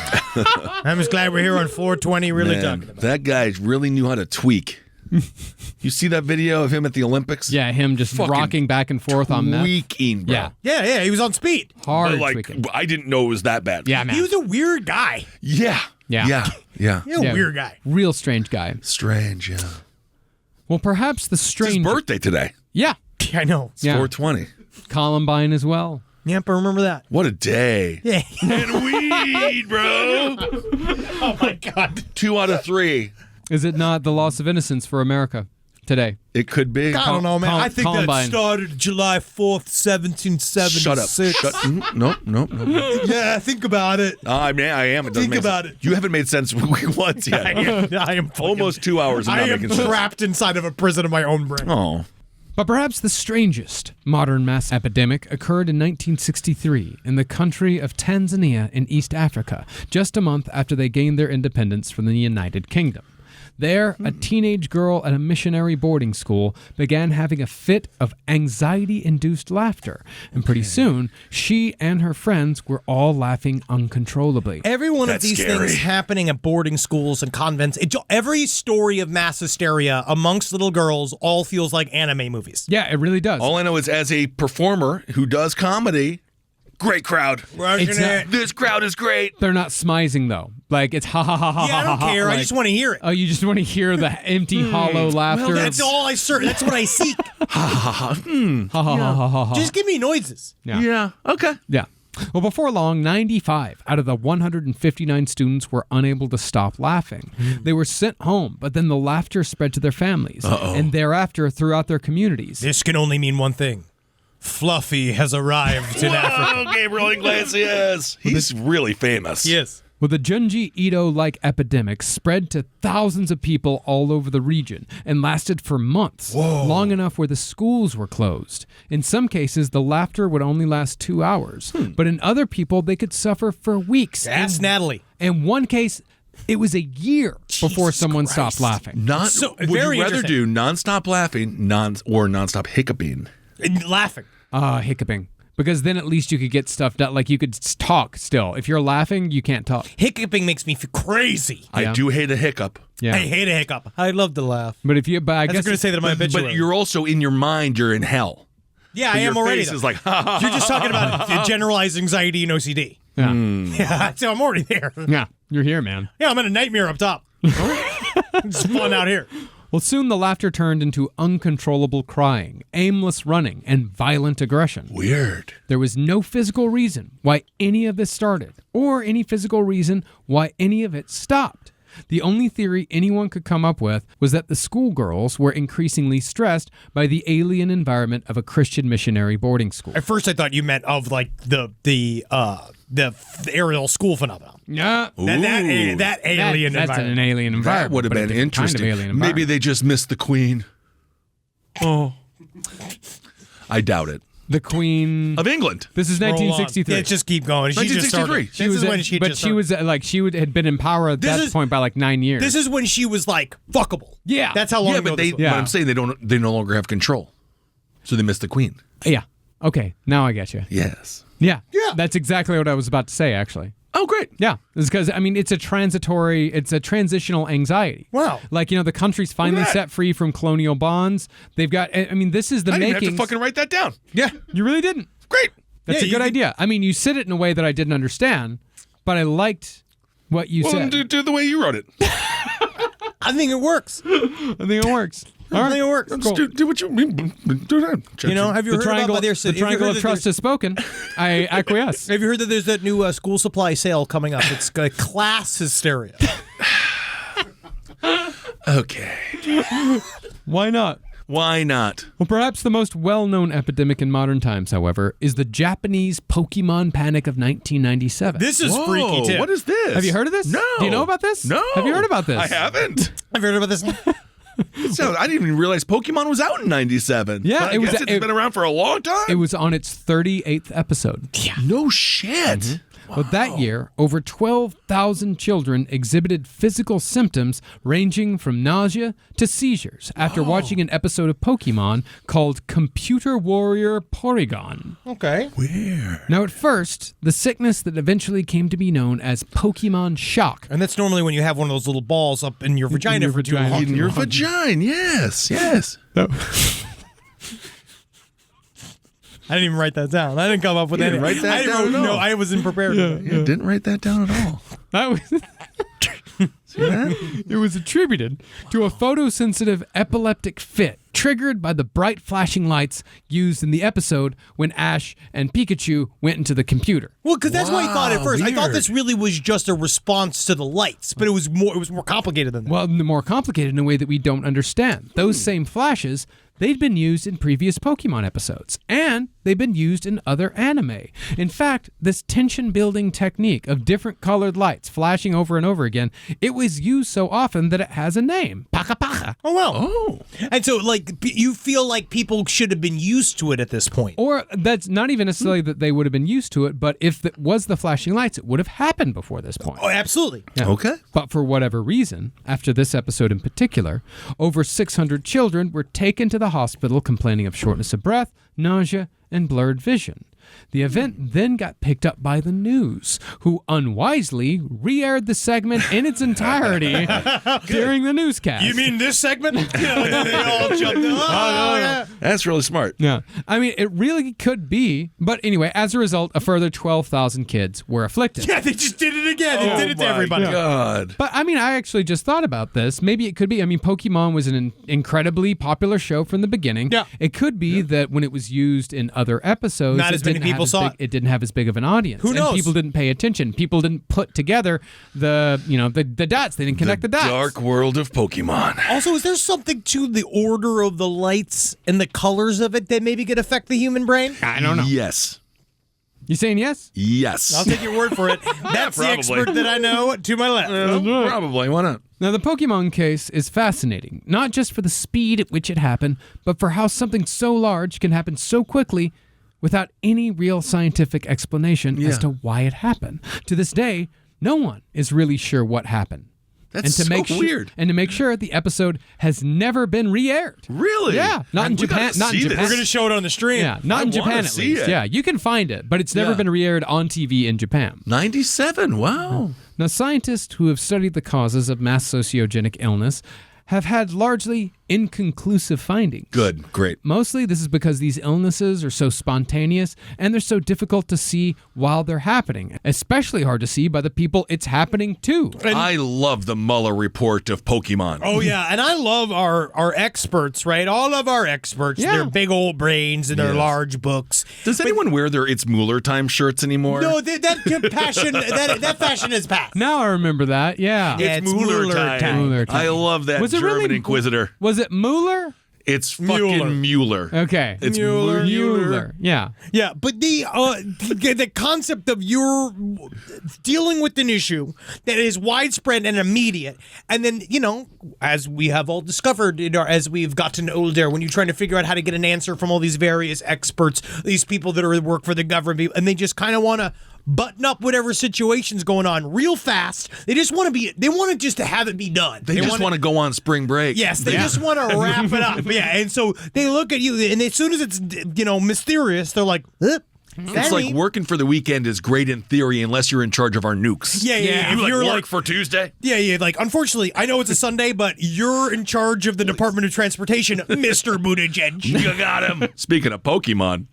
I'm just glad we're here on 420 really Man, talking about it. that guy really knew how to tweak. You see that video of him at the Olympics? Yeah, him just Fucking rocking back and forth on meth. Tweaking, bro. Yeah. Yeah, he was on speed. Hard But, like, tweaking. I didn't know it was that bad. Yeah, man. He was a weird guy. Yeah. Yeah. Yeah. Yeah. He's a Yeah. weird guy. Real strange guy. Strange, yeah. Well, perhaps the It's his strange... birthday today. Yeah. I know. It's Yeah. 420. Columbine as well. Yep, I remember that. What a day. Yeah. And weed, bro. Oh my God. 2 out of 3. Is it not the loss of innocence for America today? It could be. I don't know, man. I think Columbine. that started July 4th, 1776. Shut up. No. Yeah, think about it. I mean, I am. It doesn't Think make about sense. it. You haven't made sense once yet. I am fucking- Almost 2 hours of I not am making sense. trapped inside of a prison of my own brain. Oh. But perhaps the strangest modern mass epidemic occurred in 1963 in the country of Tanzania in East Africa, just a month after they gained their independence from the United Kingdom. There, a teenage girl at a missionary boarding school began having a fit of anxiety-induced laughter, and pretty soon, she and her friends were all laughing uncontrollably. Every one of That's these scary. things happening at boarding schools and convents, every story of mass hysteria amongst little girls all feels like anime movies. Yeah, it really does. All I know is as a performer who does comedy, great crowd. It's not- This crowd is great. They're not smizing, though. Like, it's ha ha ha ha Yeah, ha I don't ha, care. I like- just want to hear it. Oh, you just want to hear the empty, hollow laughter? Well, that's all I search. That's what I seek. Ha ha ha ha ha. Just give me noises. Yeah. Okay. Yeah. Well, before long, 95 out of the 159 students were unable to stop laughing. They were sent home, but then the laughter spread to their families and thereafter throughout their communities. This can only mean one thing. Fluffy has arrived in Africa. Oh, Gabriel Iglesias. He's really famous. Yes. Well, the Junji Ito-like epidemic spread to thousands of people all over the region and lasted for months, long enough where the schools were closed. In some cases, the laughter would only last 2 hours, but in other people, they could suffer for weeks. Ask Natalie. In one case, it was a year before Jesus someone Christ. stopped laughing. Not, So, would very you rather interesting. do nonstop laughing or nonstop hiccuping? And laughing. Hiccuping. Because then at least you could get stuff done. Like you could talk still. If you're laughing, you can't talk. Hiccuping makes me feel crazy. I do hate a hiccup. Yeah. I hate a hiccup. I love to laugh. But if you, but I I was guess going to say that in my obituary. But you're also in your mind, you're in hell. yeah, I But am your already. face though. is like, ha ha. You're just talking about generalized anxiety and OCD. Yeah. Yeah, so I'm already there. Yeah, you're here, man. Yeah, I'm in a nightmare up top. It's fun out here. Well, soon the laughter turned into uncontrollable crying, aimless running, and violent aggression. Weird. There was no physical reason why any of this started, or any physical reason why any of it stopped. The only theory anyone could come up with was that the schoolgirls were increasingly stressed by the alien environment of a Christian missionary boarding school. At first, I thought you meant of like the aerial school phenomenon. Yeah. That alien That's environment. an alien That environment. would have but a been different kind of interesting. alien environment. Maybe they just missed the queen. Oh. I doubt it. The Queen Of England. This is Roll on. 1963. Yeah, just keep going. She just 1963. started. This is when she but just she was like had been in power at that point by like 9 years. This is when she was like fuckable. Yeah. That's how long Yeah, ago but this was. Yeah. but I'm saying they no longer have control. So they missed the queen. Yeah. Okay. Now I get you. Yes. Yeah. Yeah. That's exactly what I was about to say, actually. Oh, great. Yeah. It's because, I mean, it's a transitional anxiety. Wow. Like, the country's finally that. set free from colonial bonds. They've got, I mean, this is the I didn't making. have to fucking write that down. Yeah. You really didn't. Great. That's Yeah, a good idea. I mean, you said it in a way that I didn't understand, but I liked what you Well, said. do the way you wrote it. I think it works. I think it works. All I right. think it works. Just do what you mean. Do that. You know, have you The heard triangle, about there's the triangle of trust has spoken. I acquiesce. Have you heard that there's that new school supply sale coming up? It's class hysteria. Okay. Why not? Why not? Well, perhaps the most well-known epidemic in modern times, however, is the Japanese Pokemon panic of 1997. This is Whoa, freaky too. What is this? Have you heard of this? No. Do you know about this? No. Have you heard about this? I haven't. Have you heard about this? I didn't even realize Pokemon was out in 97. Yeah, But I it was- guess it's been around for a long time. It was on its 38th episode. No shit. Well, that year, over 12,000 children exhibited physical symptoms ranging from nausea to seizures after watching an episode of Pokemon called Computer Warrior Porygon. Okay. Now, at first, the sickness that eventually came to be known as Pokemon Shock. And that's normally when you have one of those little balls up in your vagina for too long. In your vagina, yes, yes. I didn't even write that down. I didn't come up with You any. didn't write that I didn't down at No, all. I wasn't prepared. Yeah, didn't write that down at all. That was See that? It was attributed to a photosensitive epileptic fit triggered by the bright flashing lights used in the episode when Ash and Pikachu went into the computer. Well, because that's what I thought at first. I thought weird. this really was just a response to the lights, but it was more complicated than that. Well, more complicated in a way that we don't understand. Those same flashes, they'd been used in previous Pokemon episodes, and they've been used in other anime. In fact, this tension-building technique of different colored lights flashing over and over again, it was used so often that it has a name. Paka Paka. Oh well. Oh. And so, like, you feel like people should have been used to it at this point. Or that's not even necessarily that they would have been used to it, but if it was the flashing lights, it would have happened before this point. Oh, absolutely. Yeah. Okay. But for whatever reason, after this episode in particular, over 600 children were taken to the hospital complaining of shortness of breath, nausea, and blurred vision. The event then got picked up by the news, who unwisely re-aired the segment in its entirety during the newscast. You mean this segment? And then they all jumped in. Oh, yeah. That's really smart. Yeah. I mean, it really could be. But anyway, as a result, a further 12,000 kids were afflicted. Yeah, they just did it again. They did it to my everybody. God. But I mean, I actually just thought about this. Maybe it could be. I mean, Pokemon was an incredibly popular show from the beginning. Yeah. It could be that when it was used in other episodes, Not as many didn't have people saw big- It didn't have as big of an audience. Who knows? And people didn't pay attention. People didn't put together the dots. They didn't connect the dots. Dark world of Pokemon. Also, is there something to the order of the lights and the colors of it that maybe could affect the human brain? I don't know. Yes. You saying yes? Yes. I'll take your word for it. That's the Probably. expert that I know to my left. Probably. Why not? Now, the Pokemon case is fascinating, not just for the speed at which it happened, but for how something so large can happen so quickly without any real scientific explanation as to why it happened. To this day, no one is really sure what happened. That's weird. And to make sure, the episode has never been re-aired. Really? Yeah, not in We gotta Japan. Not in see this. Japan. We're going to show it on the stream. Yeah, not in I Japan wanna at see least. it. Yeah, you can find it, but it's never Yeah. been re-aired on TV in Japan. 97. Wow. Now, scientists who have studied the causes of mass sociogenic illness have had largely inconclusive findings. Good, great. Mostly this is because these illnesses are so spontaneous and they're so difficult to see while they're happening, especially hard to see by the people it's happening to. I love the Mueller report of Pokemon. Oh, yeah. And I love our experts, right? All of our experts, Yeah. their big old brains and their large books. Does anyone wear their It's Mueller time shirts anymore? No, that passion, that fashion is past. Now I remember that, yeah. Yeah, it's Mueller time. Mueller time. I love that Was it German really- Inquisitor. Was it Mueller? It's fucking Mueller. Okay. It's Mueller. Yeah. Yeah, but the concept of you're dealing with an issue that is widespread and immediate, and then, as we have all discovered as we've gotten older, when you're trying to figure out how to get an answer from all these various experts, these people that work for the government, and they just kind of want to button up whatever situation's going on real fast. They just want to just to have it be done. They just want to go on spring break. Yes, they just want to wrap it up. Yeah, and so they look at you, and as soon as it's mysterious, they're like, It's like working for the weekend is great in theory unless you're in charge of our nukes. Yeah. You If you're work for Tuesday? Yeah. Like, unfortunately, I know it's a Sunday, but you're in charge of the Department of Transportation, Mr. Buttigieg. You got him. Speaking of Pokemon,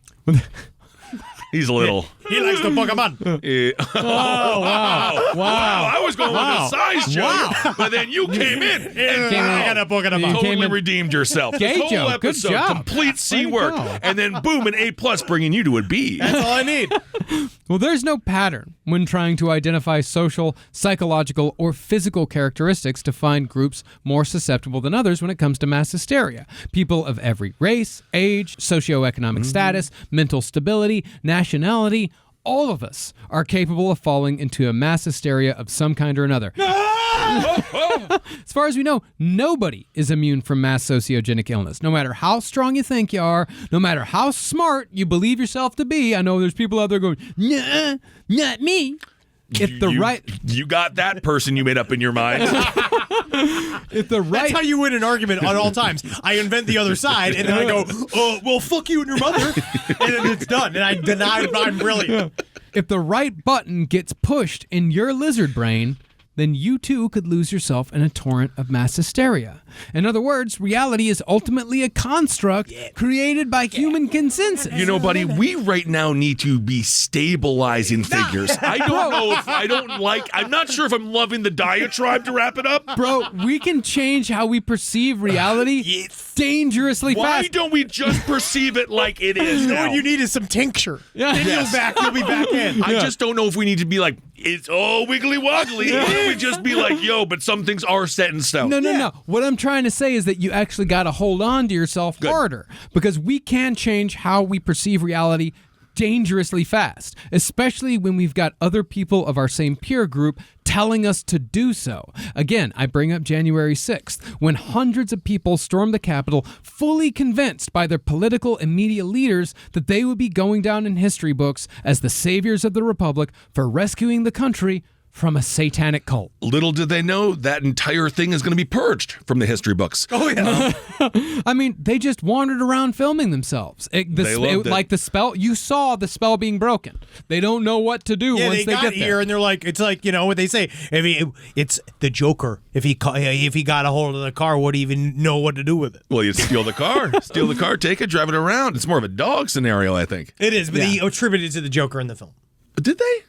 he's a little. He likes the Pokemon. Wow. I was going with a size joke, but then you came in and I got a Pokemon. totally redeemed yourself. Gay This whole joke. Good episode, job. complete C Way to work, go. and then boom, an A+, bringing you to a B. That's all I need. Well, there's no pattern when trying to identify social, psychological, or physical characteristics to find groups more susceptible than others when it comes to mass hysteria. People of every race, age, socioeconomic status, mental stability, nationality, all of us are capable of falling into a mass hysteria of some kind or another. As far as we know, nobody is immune from mass sociogenic illness. No matter how strong you think you are, no matter how smart you believe yourself to be. I know there's people out there going, nah, not me. You got that person you made up in your mind. That's how you win an argument at all times. I invent the other side, and then I go, well, fuck you and your mother, and then it's done. And I deny I'm brilliant. If the right button gets pushed in your lizard brain, then you too could lose yourself in a torrent of mass hysteria. In other words, reality is ultimately a construct created by human consensus. You know, buddy, we right now need to be stabilizing figures. I don't know if I'm not sure if I'm loving the diatribe to wrap it up. Bro, we can change how we perceive reality dangerously Why fast. don't we just perceive it like it is You know now? what you need is some tincture. Yeah. Then you'll be back in. I just don't know if we need to be like, it's all wiggly woggly. Or if we just be like, yo, but some things are set in stone. No. What I'm trying to say is that you actually got to hold on to yourself harder, because we can change how we perceive reality dangerously fast, especially when we've got other people of our same peer group telling us to do so. Again, I bring up January 6th, when hundreds of people stormed the Capitol, fully convinced by their political and media leaders that they would be going down in history books as the saviors of the Republic for rescuing the country from a satanic cult. Little did they know that entire thing is going to be purged from the history books. Oh, yeah. I mean, they just wandered around filming themselves. They loved it. Like the spell, you saw the spell being broken. They don't know what to do once they they got get here, there. and they're like, it's like, what they say. It's the Joker. If he got a hold of the car, would he even know what to do with it? Well, you steal the car. Take it, drive it around. It's more of a dog scenario, I think. It is, but he attributed to the Joker in the film. Did they?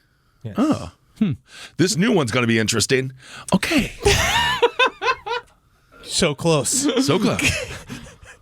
Yes. Oh. This new one's going to be interesting. Okay. So close. So close.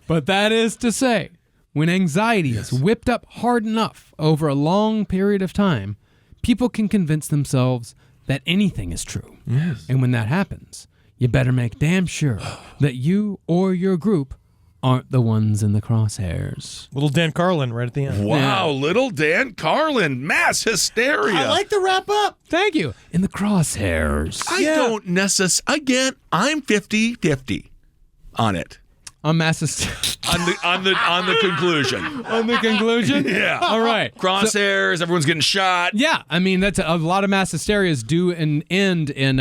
But that is to say, when anxiety is whipped up hard enough over a long period of time, people can convince themselves that anything is true. Yes. And when that happens, you better make damn sure that you or your group aren't the ones in the crosshairs. Little Dan Carlin right at the end. Wow, little Dan Carlin, mass hysteria. I like the wrap up. Thank you. In the crosshairs. I don't necessarily. Again, I'm 50-50 on it. On mass hysteria. On the conclusion. On the conclusion? Yeah. All right. Crosshairs. Everyone's getting shot. Yeah, I mean, that's a lot of mass hysterias do and end in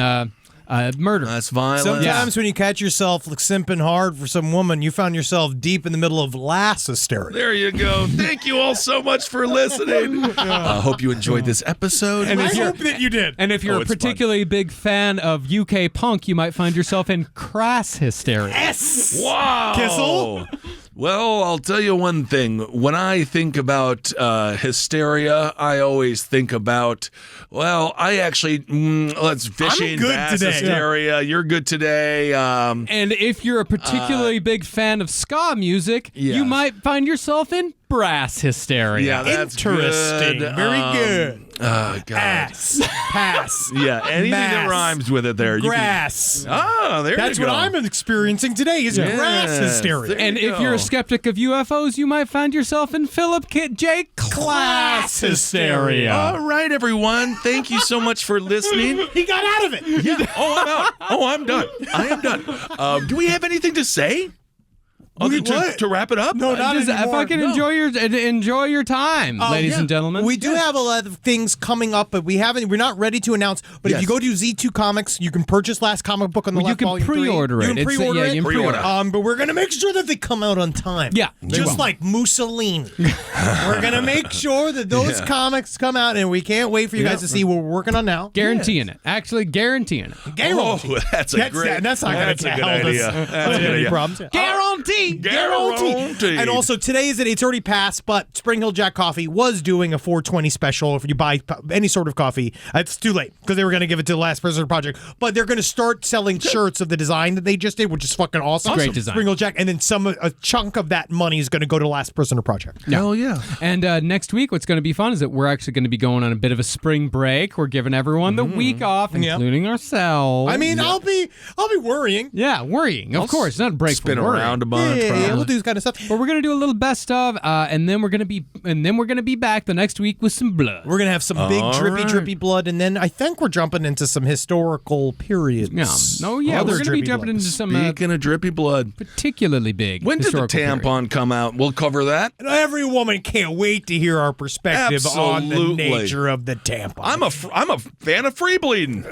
murder. That's violent. Sometimes when you catch yourself simping hard for some woman, you found yourself deep in the middle of lass hysteria. There you go. Thank you all so much for listening. I hope you enjoyed this episode. And I hope that you did. And if you're a particularly big fan of UK punk, you might find yourself in crass hysteria. Yes! Wow. Kissel? Well, I'll tell you one thing. When I think about hysteria, I always think about, I actually, let's fishing, I'm good bass today. hysteria. You're good today. And if you're a particularly big fan of ska music, you might find yourself in brass hysteria. Yeah, that's interesting. good. Very good. Oh, God. Ass. Pass. Yeah, anything that Mass. rhymes with it there. Grass. There That's you go. what I'm experiencing today is grass hysteria. And if you're a skeptic of UFOs, you might find yourself in Philip J. Class hysteria. All right, everyone. Thank you so much for listening. He got out of it. Yeah. Oh, I'm out. Oh, I'm done. I am done. Do we have anything to say? To wrap it up? No, not Just anymore. fucking No. enjoy your time, ladies and gentlemen. We do have a lot of things coming up, but we're not ready to announce. But if you go to Z2 Comics, you can purchase last comic book on the You left can volume 3. pre-order it. You can It's- pre-order yeah, it. you can pre-order. But we're gonna make sure that they come out on time. Yeah, they just will. like Mussolini. We're gonna make sure that those comics come out, and we can't wait for you guys to see what we're working on now. Guaranteeing it. Actually, guaranteeing it. Guarantee. That's a great. That's not that's gonna a good help idea. us. That's a good idea. Problems. Guarantee. Guarantee. And also today it's already passed, but Spring Hill Jack Coffee was doing a 420 special. If you buy any sort of coffee, it's too late because they were going to give it to the Last Prisoner Project. But they're going to start selling shirts of the design that they just did, which is fucking awesome. Great design. Spring Hill Jack, and then a chunk of that money is going to go to Last Prisoner Project. Hell yeah. And next week, what's going to be fun is that we're actually going to be going on a bit of a spring break. We're giving everyone the week off, including ourselves. I mean, I'll be worrying. Yeah, worrying. Of course, not a break. Spin from worrying. around a bunch. Yeah, we'll do this kind of stuff. But we're gonna do a little best of, and then we're gonna be back the next week with some blood. We're going to have some big drippy blood, and then I think we're jumping into some historical periods. Yeah. Oh Other yeah, we're gonna be drippy jumping blood. into some Speaking of drippy blood, particularly big. when did the historical tampon period. come out? We'll cover that. And every woman can't wait to hear our perspective on the Absolutely. nature of the tampon. I'm a fan of free bleeding.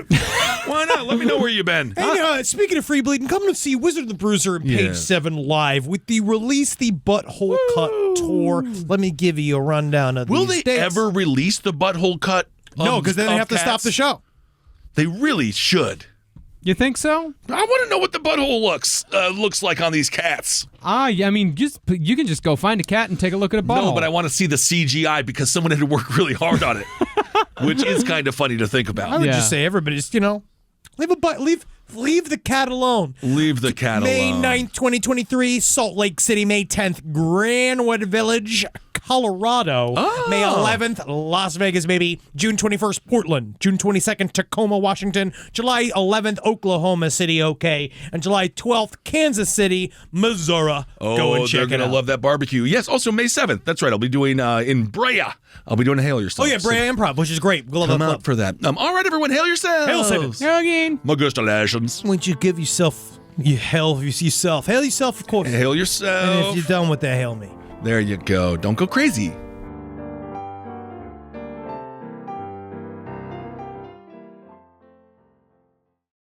Why not? Let me know where you've been. Hey, speaking of free bleeding, come to see Wizard of the Bruiser and Page 7 live with the Release the Butthole Cut tour. Let me give you a rundown of Will these they dates. ever release the butthole cut? No, because then they of have to stop cats? the show. They really should. You think so? I want to know what the butthole looks like on these cats. Yeah, I mean, you can just go find a cat and take a look at a bottle. No, but I want to see the CGI because someone had to work really hard on it, which is kind of funny to think I about. would Yeah. just say everybody just, leave the cat alone. Leave the cat May alone. 9th, 2023, Salt Lake City. May 10th, Granwood Village, Colorado. May 11th, Las Vegas, baby. June 21st, Portland. June 22nd, Tacoma, Washington. July 11th, Oklahoma City, OK. And July 12th, Kansas City, Missouri. Go and they're check it gonna out. love that barbecue. Yes, also May 7th. That's right. I'll be doing in Brea. I'll be doing a Hail Yourself. Oh, yeah, Brea Improv, which is great. We'll Come love out for that. All right, everyone, hail yourselves. Hail yourselves. Again. Congratulations. Why don't you give yourself, hail yourself, of course. Hail And if yourself. you're done with that, hail me. There you go. Don't go crazy.